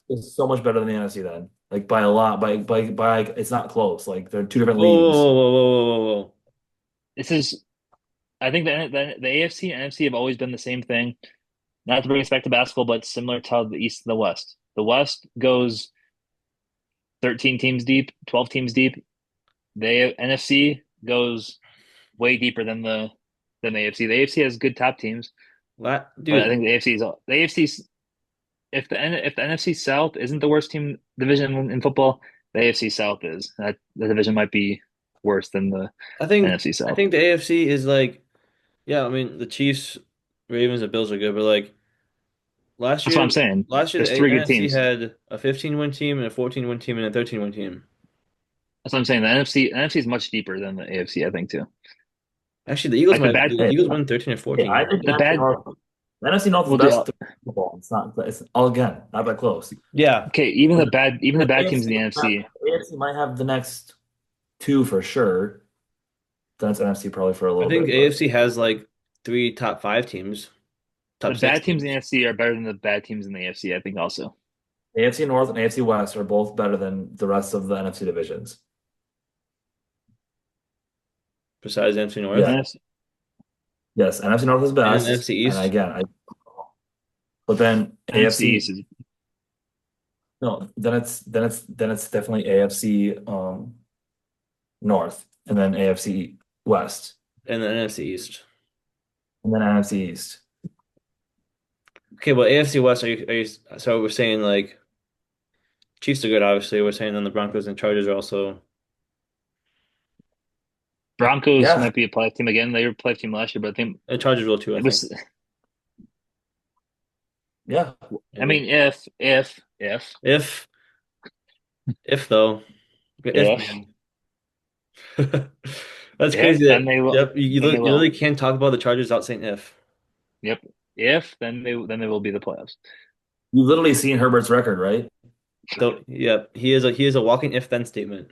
it's so much better than the NFC. Then, like by a lot, by it's not close. Like they're two different Whoa, whoa, leagues. whoa, whoa, whoa, whoa, whoa, whoa. This is. I think the AFC and NFC have always been the same thing. Not to bring us back to basketball, but similar to the East and the West. The West goes 13 teams deep, 12 teams deep. The NFC goes way deeper than the AFC. The AFC has good top teams, but I Dude, think the AFC's if the NFC South isn't the worst team division in football, the AFC South is. That the division might be worse than the NFC I South. think the AFC is like, yeah, I mean the Chiefs, Ravens, and Bills are good, but like last That's what I'm year, saying. the There's three good NFC teams. had a 15-win team and a 14-win team and a 13-win team. That's what I'm saying. The NFC is much deeper than the AFC, I think too. Actually, Like the Hey, Eagles won 13 or hey, I 14. think the bad. The NFC North is Well, the best the football. It's not. It's all again not that close. Yeah, okay. Even the bad teams in the NFC. AFC might have the next two for sure. Then it's NFC probably for a I little think bit, but AFC has like three top five teams, The top six bad teams in the teams. NFC are better than the bad teams in the AFC, I think also. AFC North and AFC West are both better than the rest of the NFC divisions. Besides NFC Yeah, North NFC, yes, NFC North is and best, NFC and East. but then NFC East AFC is no, then it's definitely AFC North, and then AFC West, And the NFC East. and then NFC East. Okay, well, AFC West, so we're saying like Chiefs are good, obviously. We're saying then the Broncos and Chargers are also, Broncos Yeah, might be a playoff team again. They were a playoff team last year, but I think and Chargers will too, I it think. was. yeah. I Maybe. mean, If, if though, if if man. That's if crazy then that, they will. yep, Then they you will. literally can't talk about the Chargers without saying if. Yep. If then they will be the playoffs. You've literally seen Herbert's record, right? Though, yeah, he is a walking if then statement.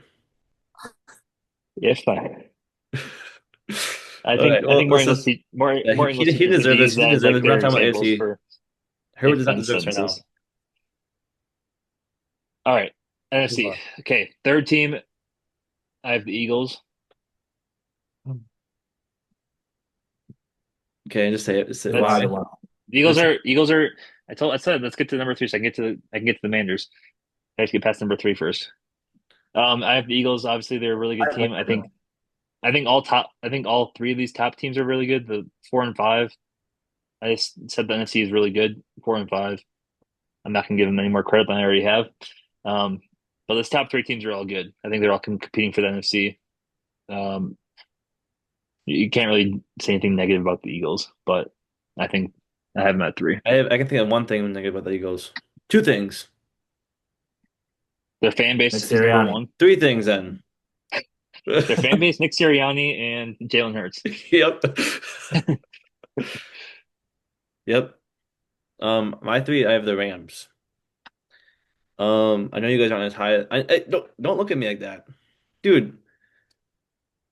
If I All think right, I well, think let's just, yeah, more English he teachers would deserves this. use He that as deserves like this. We're not their talking about examples AFC. for Herbert if does not then deserve this right now. sentences. All right, Move NFC. on. Okay, third team. I have the Eagles. Okay, just say it. Just say That's why. Why? the Eagles Just are Eagles are. I said let's get to number three so I can get to the Manders. I have to get past number three first. I have the Eagles. Obviously, they're a really good I like team. them. I think all three of these top teams are really good. The four and five. I just said the NFC is really good. Four and five. I'm not gonna give them any more credit than I already have. Um, but those top three teams are all good. I think they're all competing for the NFC. Um, you can't really say anything negative about the Eagles, but I think I have them at three. I can think of one thing negative about the Eagles. Two things. Their fan Nick base is number Sirianni. one. Three things then. Their fan base: Nick Sirianni and Jalen Hurts. Yep. Yep. My three, I have the Rams. I know you guys aren't as high. Don't look at me like that, dude.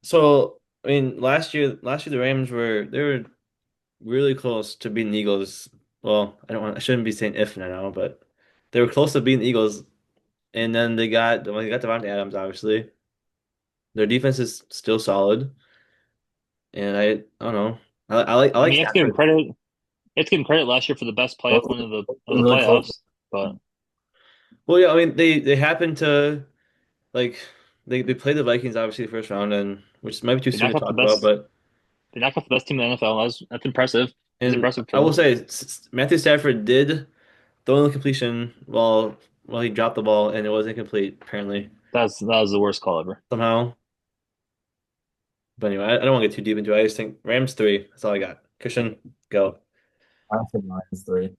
So I mean, last year the Rams were really close to beating the Eagles. Well, I shouldn't be saying if now, but they were close to beating the Eagles, and then they got Devontae Adams, obviously. Their defense is still solid, and I don't know. I I like mean, you have to give him Stafford. credit. You have to give him credit last year for the best playoff Both win of both the really close. playoffs. But Well, yeah, I mean they happen to like they played the Vikings obviously the first round, and which might be too they soon knocked to off the talk about, best. but They knocked off the best team in the NFL. That's impressive. It's and impressive I for will them. say Matthew Stafford did throw in the completion while he dropped the ball, and it was incomplete apparently That was the worst call ever. somehow. But anyway, I don't want to get too deep into it. I just think Rams three. That's all I got. Christian, go. I think Lions three.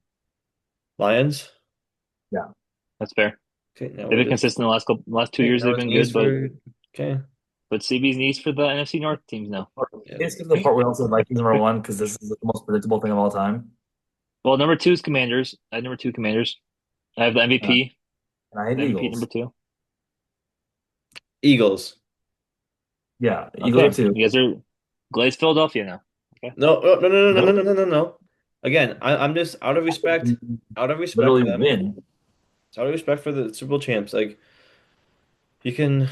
Lions. Yeah. That's fair. Okay, now They've we're been just consistent the last 2 years. now They've it's been East good, but for okay. CB's needs for the NFC North teams now. Yeah. Let's get to the part where we also Vikings number one because this is the most predictable thing of all time. Well, number two is Commanders. I had number two Commanders. I have the And I, MVP. and I hate The the MVP number Eagles. two. Eagles. Yeah, the Eagles are Okay, two. you guys are glazed Philadelphia now. Okay, No, no, no, no, no, no, Nope. no, no, no, no. Again, I'm just out of respect Literally for them. win. It's out of respect for the Super Bowl champs. Like we can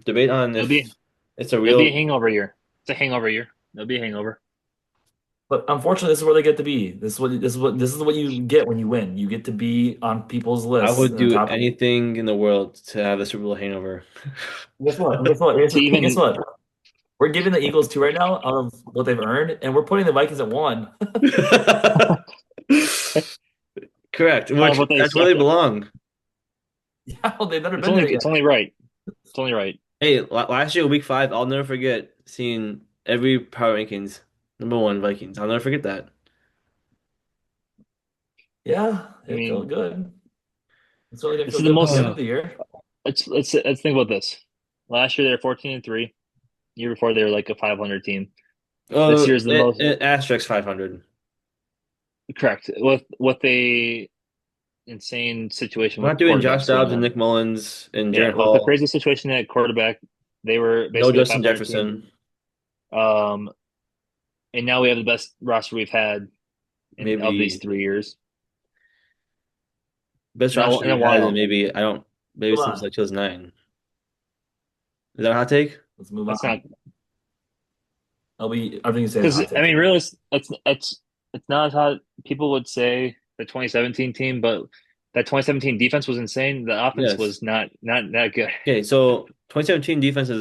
debate on it'll be if it's a it'll be a real. hangover year. It's a hangover year. It'll be a hangover. But unfortunately, this is where they get to be. This is what you get when you win. You get to be on people's I lists would in the do top. anything in the world to have the Super Bowl hangover. Guess what? And guess what? Guess To what? Guess even what? We're giving the Eagles two right now out of what they've earned, and we're putting the Vikings at one. Correct. out of Which what they that's where they expected. belong. Yeah, they've never It's been only there yet. it's only right. It's only right. Hey, last year, week five, I'll never forget seeing every power rankings. Number one, Vikings. I'll never forget that. Yeah, I it felt mean, good. It certainly didn't this feel is the good at the most. end of the year. Let's think about this. Last year they were 14-3. Year before they were like a 500 team. This year's the most Asterisk 500. correct with the insane situation We're with not doing Josh quarterbacks going Dobbs and on. Nick Mullins and Yeah, Jaren with the Hall. crazy situation at quarterback, they were No basically a Justin 500 team. Jefferson. Um, and now we have the best roster we've had in of these Maybe 3 years best in roster a we had, and while. maybe Move since on. like 2009. Is that a hot take? Let's move That's on. not Everything you say is a because hot I take mean, here. really, it's not as hot. People would say the 2017 team, but that 2017 defense was insane. The offense Yes. was not that good. Okay, so 2017 defense it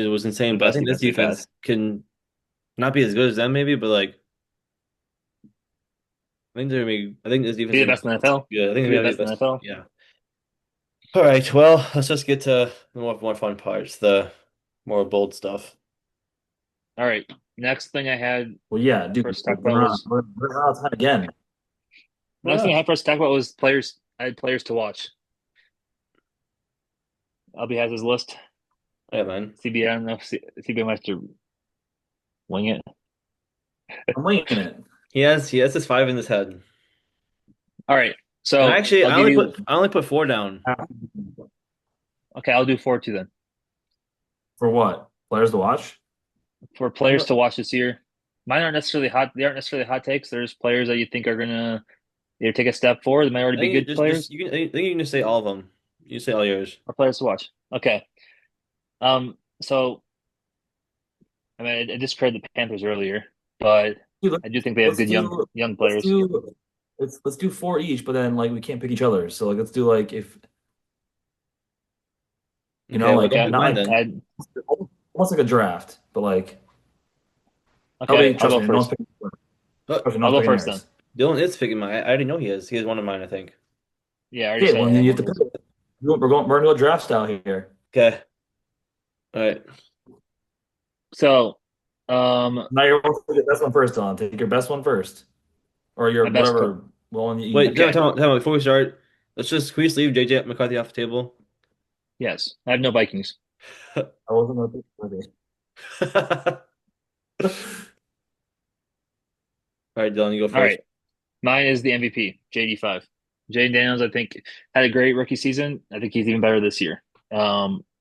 was The insane, but I best think this defense we've had. defense can not be as good as them maybe, but like I think this defense Be is the gonna best in the NFL. be good. I think Could they're be the gonna be best the in the best. NFL. Yeah. All right, well, let's just get to the more fun parts, the more bold stuff. All right. Next thing I had Well, yeah, dude, for us to talk about we're on. was We're out of time again. Why next thing I not? had for us to talk about was players. I had players to watch. Albie has his list. Yeah, man. CB, I don't know if CB might have to wing it. I'm winging it. He has his five in his head. All right. And So actually I'll give you. I only put four down. Okay, I'll do four too then. For what? Players to watch? For I'm players not, to watch this year, mine aren't necessarily hot. They aren't necessarily hot takes. There's players that you think are gonna either take a step forward. They might already I be think good you just players you can I think you can just say all of them. You say all yours. or players to watch. Okay. So I mean, I discredited the Panthers earlier, but Dude, I do think they have let's good do young let's players. do let's do four each, but then like we can't pick each other. So like let's do like if Okay, well like don't Okay. pick not mine like then. almost like a draft, but like Okay. Elby, I'll trust go me, no one's first. picking Oh, trust me, no I'll one's go picking first then. yours. Dylan is picking mine. I already know he is. He has one of mine, I think. Yeah, I already Okay, said well I then had you have one to of pick his. it. We're going to go draft style here. Okay. All right. So, Now you're going to take your best one first, Dylan. Take your best one first. Or my your best. whatever. Well, and you Wait, Okay. tell me, before we start, can we just leave JJ McCarthy off the table? Yes. I have no Vikings. I wasn't gonna pick Kirby. All right, Dylan, you go All first. right. Mine is the MVP, JD5. Jaden Daniels, I think, had a great rookie season. I think he's even better this year.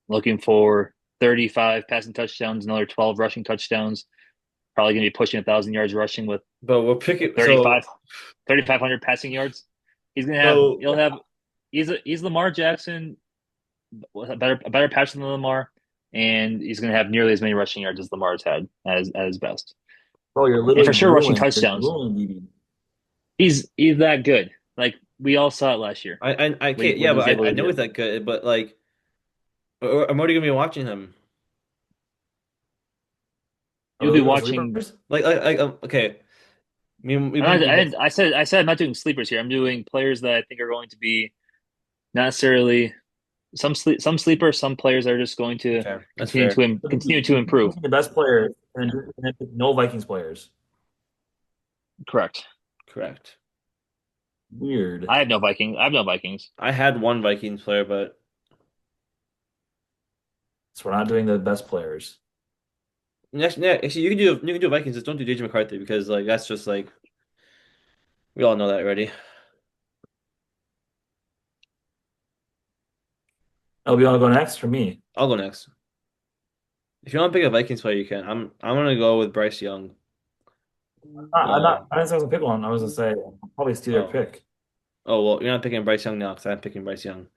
Looking for 35 passing touchdowns, another 12 rushing touchdowns. Probably going to be pushing 1,000 yards rushing with But we're picking 3,500 passing yards. He's going to have, so he'll have, he's Lamar Jackson, a better passer than Lamar, and he's going to have nearly as many rushing yards as Lamar's had at his best. Bro, you're And literally for sure, rushing You're touchdowns. drooling, DB. He's that good. Like we all saw it last year I what he, can't. what Yeah, he was but able I to know do. he's that good. But like, I'm already gonna be watching him. You'll be Are those watching. sleepers? Okay. I mean, we've been I'm not, doing I, this. didn't- I said I'm not doing sleepers here. I'm doing players that I think are going to be not necessarily some sleepers. Some players are just going to Fair. That's continue fair. to continue to improve. The best players and no Vikings players. Correct. Correct. Weird. I have no Vikings. I have no Vikings. I had one Vikings player, but So we're not doing the best players. actually, you can do Vikings. Just don't do JJ McCarthy because like that's just like we all know that already. LB, want to go next for me? I'll go next. If you want to pick a Vikings player, you can. I'm gonna go with Bryce Young. I didn't say I was gonna pick one. I was gonna say I'll probably steal your Oh, pick. oh well, you're not picking Bryce Young now because I'm picking Bryce Young.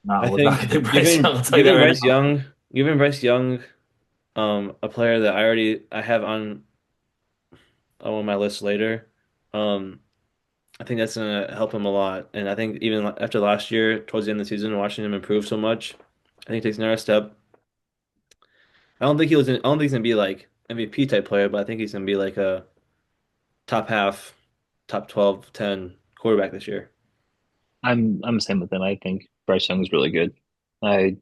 No, I I was not think gonna pick Bryce Young. I'll tell you that right now. Giving Bryce Young, a player that I have on one of my lists later. Um, I think that's gonna help him a lot, and I think even after last year, towards the end of the season, watching him improve so much, I think he takes another step. I don't think he's gonna be like MVP type player, but I think he's gonna be like a top half, top 12, 10 quarterback this year. I'm the same with them. I think Bryce Young is really good. I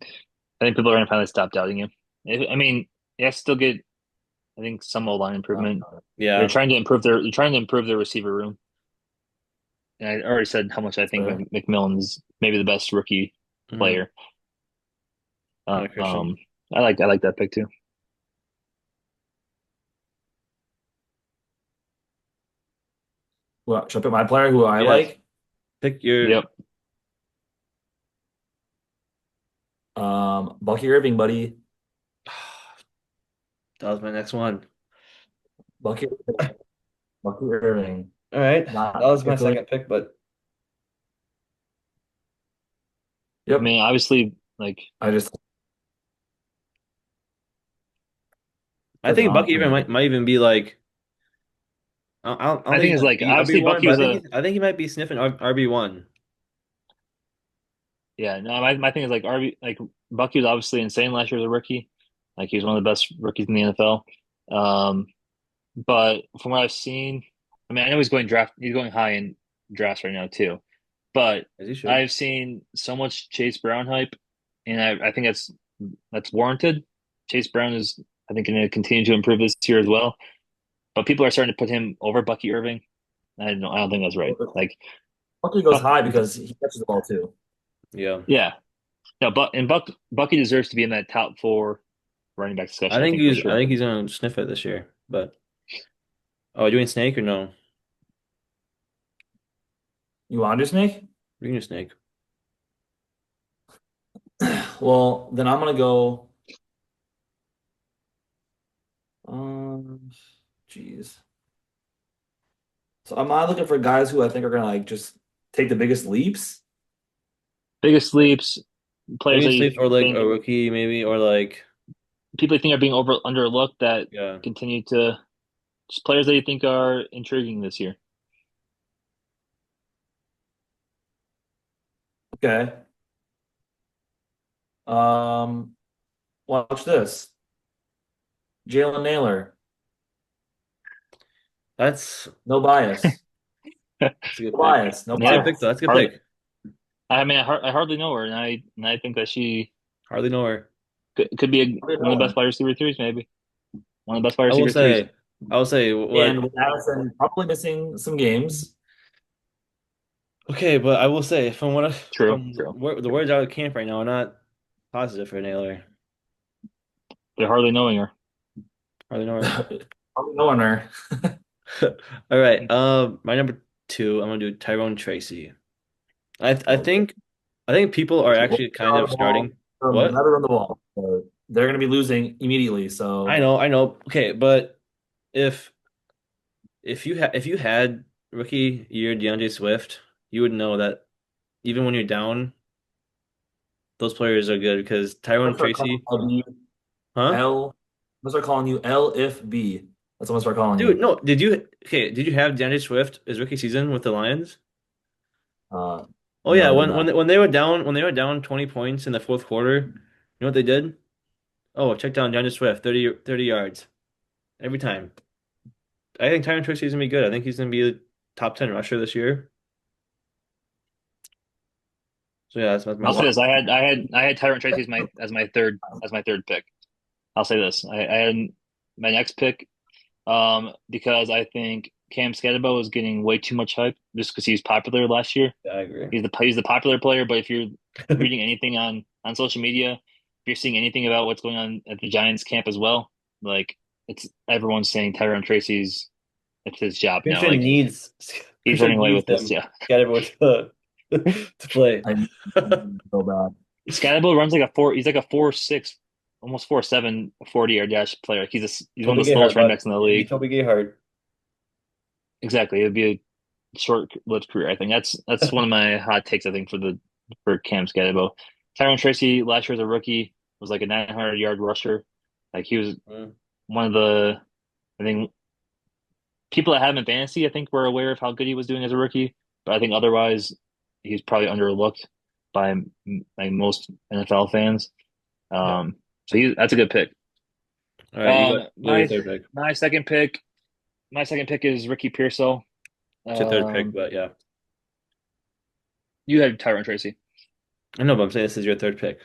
think people are going to finally stop doubting him. I mean, yeah, still get I think some O line improvement. They're Yeah. trying to improve their receiver room. And I already said how much I think Fair. McMillan's maybe the best rookie Hmm. player. All Uh, right, Christian. um, I like that pick too. Well, should I pick my player who I Yes. like? Pick your. Yep. Bucky Irving, buddy. That was my next one. Bucky, Bucky Irving. All right. That Not was my particularly. second pick, but I Yep. mean, obviously, like I just I that's think on Bucky for even me. might even be like I don't I think think he's it's gonna like be RB obviously one, Bucky but was a I think he might be sniffing RB one. yeah. No, my thing is like RB like Bucky was obviously insane last year as a rookie. Like he was one of the best rookies in the NFL. Um, but from what I've seen, I mean, I know he's going high in drafts right now too. But As he should. I've seen so much Chase Brown hype, and I think that's warranted. Chase Brown is, I think, going to continue to improve this year as well. But people are starting to put him over Bucky Irving. I don't think that's right. Like, Bucky goes Buck, high because he catches the ball too. Yeah. yeah, no, Bucky deserves to be in that top four running back discussion. I think for I sure. think he's gonna sniff it this year. But oh, doing Snake or no? You want to do Snake? We can do Snake. Well, then I'm gonna go. Um, Jeez. So am I looking for guys who I think are gonna like just take the biggest leaps? Biggest sleeps, players Maybe that you sleep or like think a rookie, maybe or like people think are being underlooked that yeah. continue to just players that you think are intriguing this year. Okay. Um, Watch this. Jalen Naylor. That's No bias. that's a good No pick. bias. No That's a good Yeah, pick though. bias. That's a good hardly. pick. I mean, I hardly know her, and I think that she Hardly know her. could be I didn't one of know the best her. wide receiver threes, maybe one of the best wide I will receiver threes. say. I will say And what. with Addison probably missing some games, Okay, but I will say True, from true. the words out of camp right now are not positive for Naylor. They're hardly knowing her. Are they not? probably no one there. All right. My number two, I'm gonna do Tyrone Tracy. I I Okay. think I think people are We'll actually kind run of the ball. starting. What? Never run the ball. So they're going to be losing immediately. So I know. Okay, but if if you had rookie year DeAndre Swift, you would know that even when you're down, those players are good because I'm Tyrone gonna start calling Tracy, you huh? L. I'm gonna start calling you L if B. That's what I'm gonna start calling Dude, you. no, did you have DeAndre Swift his rookie season with the Lions? Uh, Oh no, yeah, I did not. when they were down 20 points in the fourth quarter, you know what they did? Oh, check down DeAndre Swift, 30 yards every time. I think Tyrone Tracy is gonna be good. I think he's gonna be a top 10 rusher this year. So yeah, that's my I'll say What? this: I had Tyrant Tracy as my third pick. I'll say this: I had my next pick because I think Cam Skadabo is getting way too much hype just because he's popular last year. Yeah, I agree. He's the popular player, but if you're reading anything on social media, if you're seeing anything about what's going on at the Giants camp as well, like it's everyone's saying Tyrone Tracy's it's his job now. Christian Like needs he's Christian running away needs with this. them. Yeah, Got everyone to play. I need so bad. Scatterbo runs like a four. He's like a 4'6", almost 4'7", 40-yard dash player. Like he's one Toby of the slowest Gayhart, running bud. backs in the He'd be league. Toby Gayhart. Exactly, it'd be a short-lived career. I think that's one of my hot takes. I think for Cam Scatterbo, Tyrone Tracy last year as a rookie was like a 900-yard rusher. Like he was Mm, one of the I think people that had him in fantasy. I think were aware of how good he was doing as a rookie, but I think otherwise he's probably underlooked by like most NFL fans. yeah. So that's a good pick. All right, Um, go your my third pick. my second pick, my second pick is Ricky Pearsall. It's your third pick, Um, but yeah. you had Tyrone Tracy. I know, but I'm saying this is your third pick.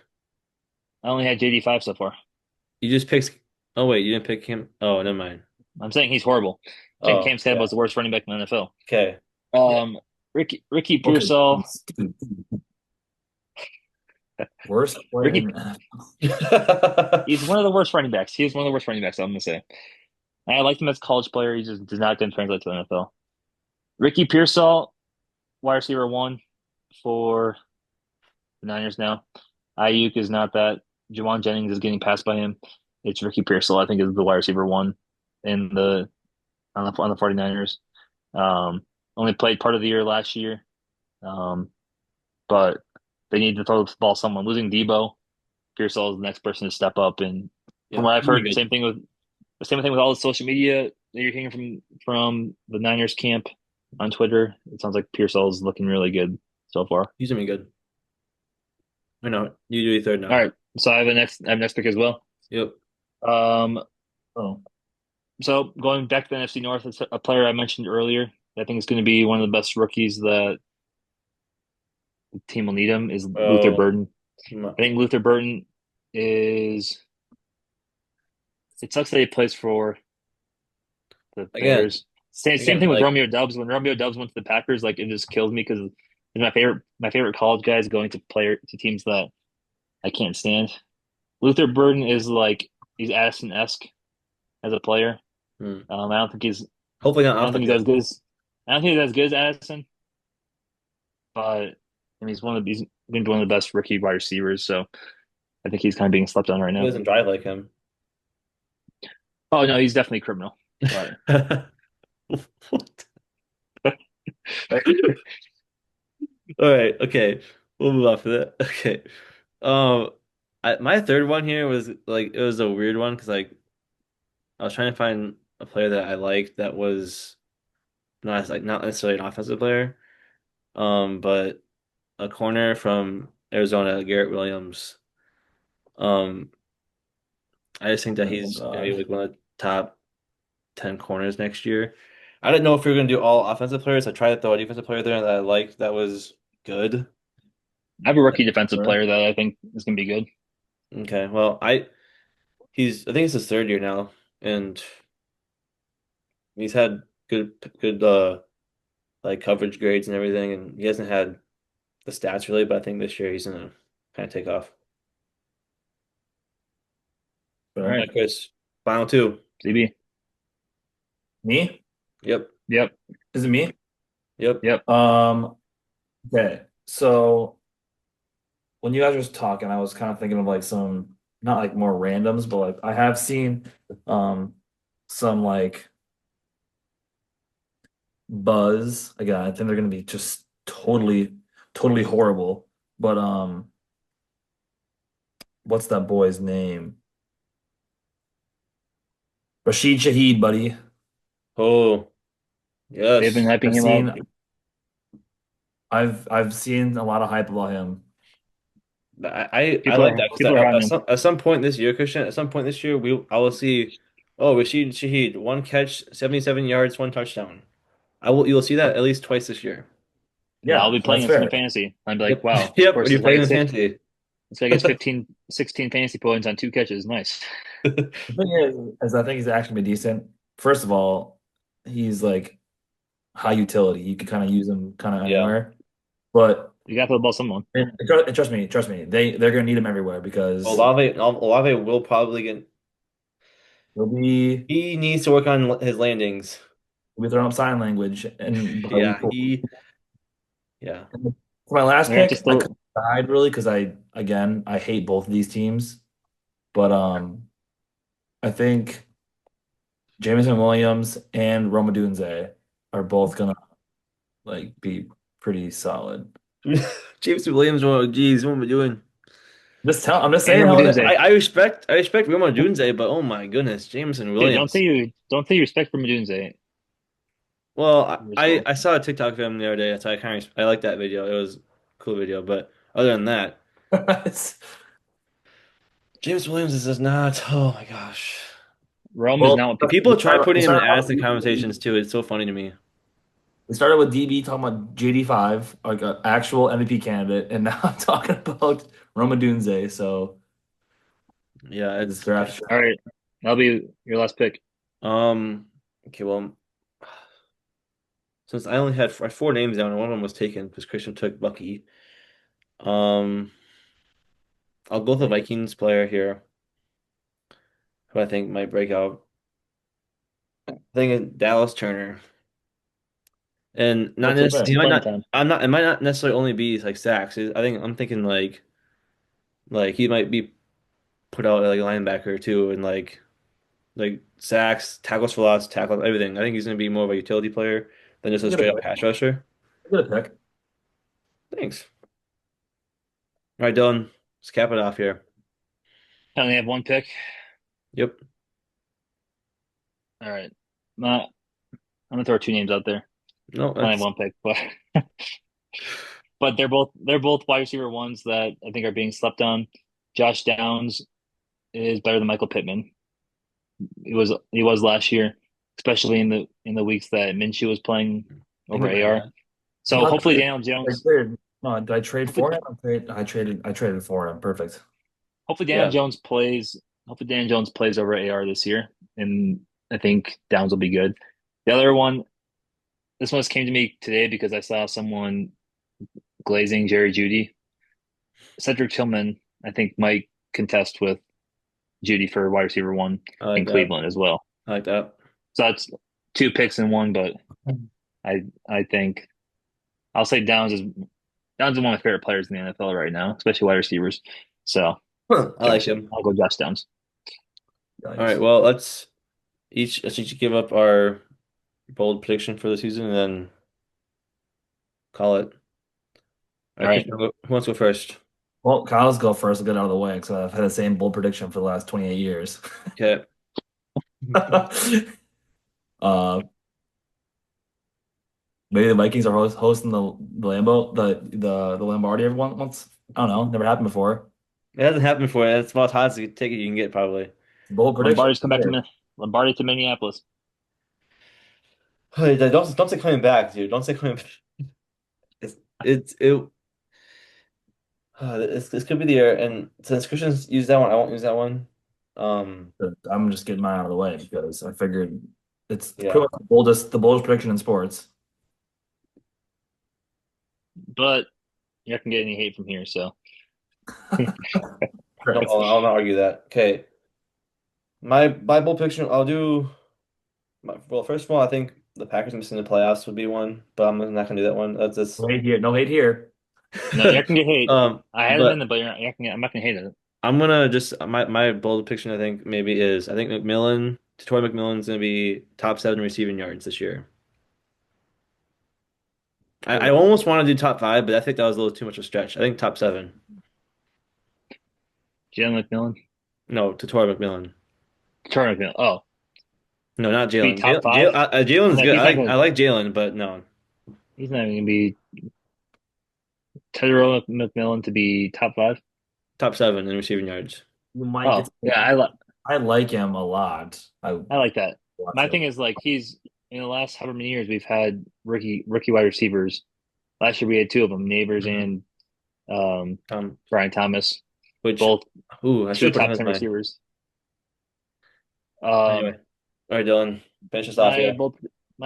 I only had JD5 so far. You just picked. Oh wait, you didn't pick him. Oh, never mind. I'm saying he's horrible. I'm saying Oh Cam Scott yeah. was the worst running back in the NFL. Okay. Ricky Okay, Pearsall, worst player in Ricky, the NFL. he's one of the worst running backs. He's one of the worst running backs. I'm gonna say. And I liked him as a college player. He just does not going to translate to the NFL. Ricky Pearsall, wide receiver one for the Niners now. Ayuk is not that. Jawan Jennings is getting passed by him. It's Ricky Pearsall, I think, is the wide receiver one in the on the 49ers. Um, only played part of the year last year. Um, but they need to throw the ball someone. Losing Debo, Pearsall is the next person to step up. And from Yeah, what I've he's gonna heard, be good. the same thing with all the social media that you're hearing from the Niners camp on Twitter. It sounds like Pearsall is looking really good so far. He's gonna be good. I know. You do your third All now. right, so I have next pick as well. Yep. Um, Oh, so going back to the NFC North, it's a player I mentioned earlier. I think is going to be one of the best rookies that the team will need him is Luther Oh, Burden. I think Luther Burden is. It sucks that he plays for the again, Bears. Same again, thing with like Romeo Dubs. When Romeo Dubs went to the Packers, like it just kills me because my favorite college guys going to teams that I can't stand. Luther Burden is like he's Addison-esque as a player. hmm. I don't think he's Hopefully not I don't off the think he's as field. good as I don't think he's as good as Addison, but I mean he's going to be one of the best rookie wide receivers. So I think he's kind of being slept on right He now. doesn't drive like him. Oh no, he's definitely a criminal. But What? All right, okay. We'll move off of that. Okay. Um, my third one here was like it was a weird one because like I was trying to find a player that I liked that was not necessarily an offensive player, but a corner from Arizona, Garrett Williams. Um, I just think that oh he's gonna be God. like one of the top 10 corners next year. I didn't know if we were gonna do all offensive players. I tried to throw a defensive player there that I liked that was good. I have a rookie defensive Sure. player that I think is going to be good. Okay, well, I think it's his third year now, and He's had good like coverage grades and everything, and he hasn't had the stats really, but I think this year he's gonna kind of take off. All Fair. right, Chris. Final two. CB. Me? Yep. Yep. Is it me? Yep. Yep. Um, okay. So when you guys were talking, I was kind of thinking of like some not like more randoms, but like I have seen um some like buzz. Again, I think they're gonna be just totally horrible. But what's that boy's name? Rashid Shaheed, buddy. Oh, They've been yes. hyping I've him up. seen I've seen a lot of hype about him. I People like are that because people are on at him. some point this year, Christian, at some point this year, I will see, oh, Rashid Shaheed, one catch, 77 yards, one touchdown. You'll see that at least twice this year. And I'll Yeah, be playing that's against him in fair. fantasy. I'm like, Yep. wow, of Yep. When course you play in fantasy. this guy gets 15, 16 fantasy points on 2 catches. Nice. The thing is I think he's actually been decent. First of all, he's like high utility. You can kind of use him kind of Yeah. anywhere. But You got to throw the ball someone. and trust me, they're gonna need him everywhere because Olave will probably get. he'll be He needs to work on his landings. he'll be throwing up sign language and by week Yeah. four. Yeah. For my last They're gonna have to pick, I still. could decide really because I hate both of these teams, but I think Jameson Williams and Roma Dunze are both gonna like be pretty solid. James Williams, oh, geez, what am I doing? I'm just And saying Roma how Dunze. I respect Roma Dunze, but oh my goodness, Jameson Dude, Williams. don't say you respect Roma Dunze. Well, First of all, I saw a TikTok of him the other day, so I like that video. It was a cool video, but other than that, James Williams is just not. Oh my gosh, Rome is well, not what people people think. try they putting him in started out Addison with conversations too. It's so funny to me. they started with DB talking about JD5, like an actual MVP candidate, and now I'm talking about Roma Dunze. So Yeah, this it's draft All right, that'll be your last pick. um. Okay, well, since I only had four names down, and one of them was taken because Christian took Bucky. Um, I'll go with the Vikings player here, who I think might break out. I think Dallas Turner. And not Hopefully, necessarily, some he might playing not. time. I'm not. It might not necessarily only be like sacks. I think I'm thinking like he might be put out like a linebacker too, and like sacks, tackles for loss, tackles, everything. I think he's going to be more of a utility player than just a good straight up pick. pass rusher. Good pick. Thanks. All right, Dylan. Let's cap it off here. I only have one pick. Yep. All right, I'm gonna throw 2 names out there. No, I only have that's one pick, but they're both wide receiver ones that I think are being slept on. Josh Downs is better than Michael Pittman. He was last year, especially in the weeks that Minshew was playing think over about AR. that. He So got hopefully traded. Daniel I Jones, traded. No, did I trade hopefully, for him? I traded for him. Perfect. hopefully Daniel Yeah. Jones plays. Hopefully Daniel Jones plays over AR this year, and I think Downs will be good. The other one, this one just came to me today because I saw someone glazing Jerry Judy. Cedric Tillman, I think, might contest with Judy for wide receiver one I like in that. Cleveland as well. I like that. So that's 2 picks in one, but I think I'll say Downs is one of my favorite players in the NFL right now, especially wide receivers. So Huh, I like him. I'll go Josh Downs. All right. Nice. Well, let's each give up our bold prediction for the season and then call it. All All right, right. Christian, who wants to go first? Well, Kyle's go first to get out of the way because I've had the same bold prediction for the last 28 years. Okay. uh, maybe the Vikings are hosting the Lambo the Lombardi every once. I don't know. Never happened before. It hasn't happened before. That's about as take it you can get probably. Bold prediction. Lombardi's come back to Lombardi to Minneapolis. Hey, don't say coming back, dude. Don't say coming back. It's it's it. This could be the year, and since Christians use that one, I won't use that one. Um, I'm just getting mine out of the way because I figured It's pretty Yeah. much the boldest prediction in sports. but you're not gonna get any hate from here. So No, Right. I'll not argue that. Okay. My Bible picture, I'll do well, first of all, I think the Packers missing the playoffs would be one, but I'm not gonna do that one. That's No just hate here. No hate here. no, you're not gonna get hate. I had him in but the, but I'm not gonna hate it. I'm gonna just my bold prediction I think maybe is I think Troy McMillan's gonna be top 7 receiving yards this year. I Cool. almost want to do top 5, but I think that was a little too much of a stretch. I think top 7. Jalen McMillan, No, to Troy McMillan. Turner McMillan. Oh, No, not be Jalen. top five. Jalen's No, good. I like Jalen, but no, he's not even gonna be Tyrell McMillan to be top five. top 7 in receiving yards. You might get Oh, yeah, I like him a lot. I I like that. watch My it. thing is like he's in the last however many years we've had rookie wide receivers. Last year we had two of them, Neighbors Mhm. and um, Um, Brian Thomas, which both I should two have put him top as 10 my receivers. anyway. All right, Dylan, finish this off. My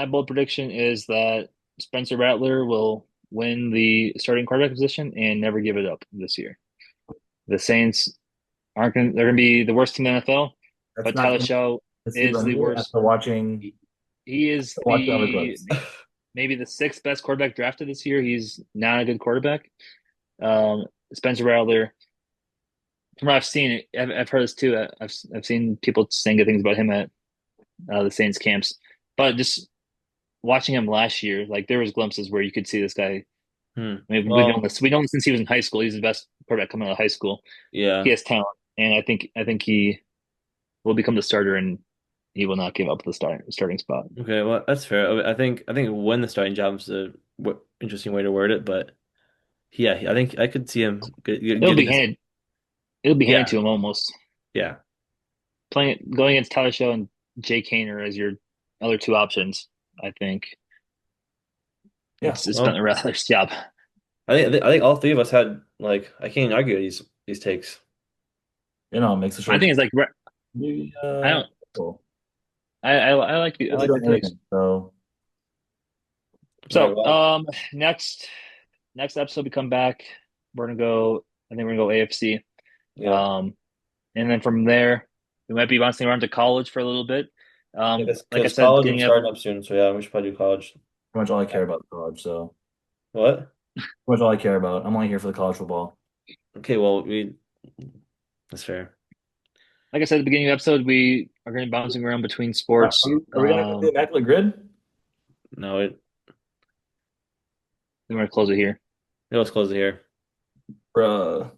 Yeah, bold prediction is that Spencer Rattler will win the starting quarterback position and never give it up this year. The Saints aren't going they're going to be the worst team in the NFL, That's but not Tyler gonna Shaw deceive is on the me worst. after watching He is other the clips. maybe the sixth best quarterback drafted this year. He's not a good quarterback. Um, Spencer Rattler, from what I've seen, I've heard this too. I've seen people saying good things about him at the Saints camps, but just watching him last year, like there was glimpses where you could see this guy. hmm. I mean, we've known Well, this. We know this since he was in high school. He's the best quarterback coming out of high school. He yeah. has talent, and I think he will become the starter, and he will not give up the starting spot. Okay, well that's fair. I think win the starting job is a interesting way to word it, but yeah, I think I could see him It'll getting be this. handed. It'll be handed Yeah, to him almost. yeah. Playing going against Tyler Show and Jay Kaner as your other two options, I think Yeah. it's been Well, a Rattler's job. I think all three of us had like I can't even argue these takes. It makes a My short thing is like maybe I don't cool. I It's like the doing takes. anything. So All right, So well, next episode we come back. We're gonna go. I think we're gonna go AFC. yeah. Um, and then from there we might be bouncing around to college for a little bit. Yeah, Like I because said, college is beginning of starting up soon, so yeah, we should probably do college. pretty much all I care about is college. So What? pretty much all I care about. I'm only here for the college football. Okay, well we that's fair. like I said at the beginning of the episode, we are going to be bouncing around between Are sports. are we gonna go to the Immaculate Grid? No, Then we're going to close it here. let's close it here. Bruh.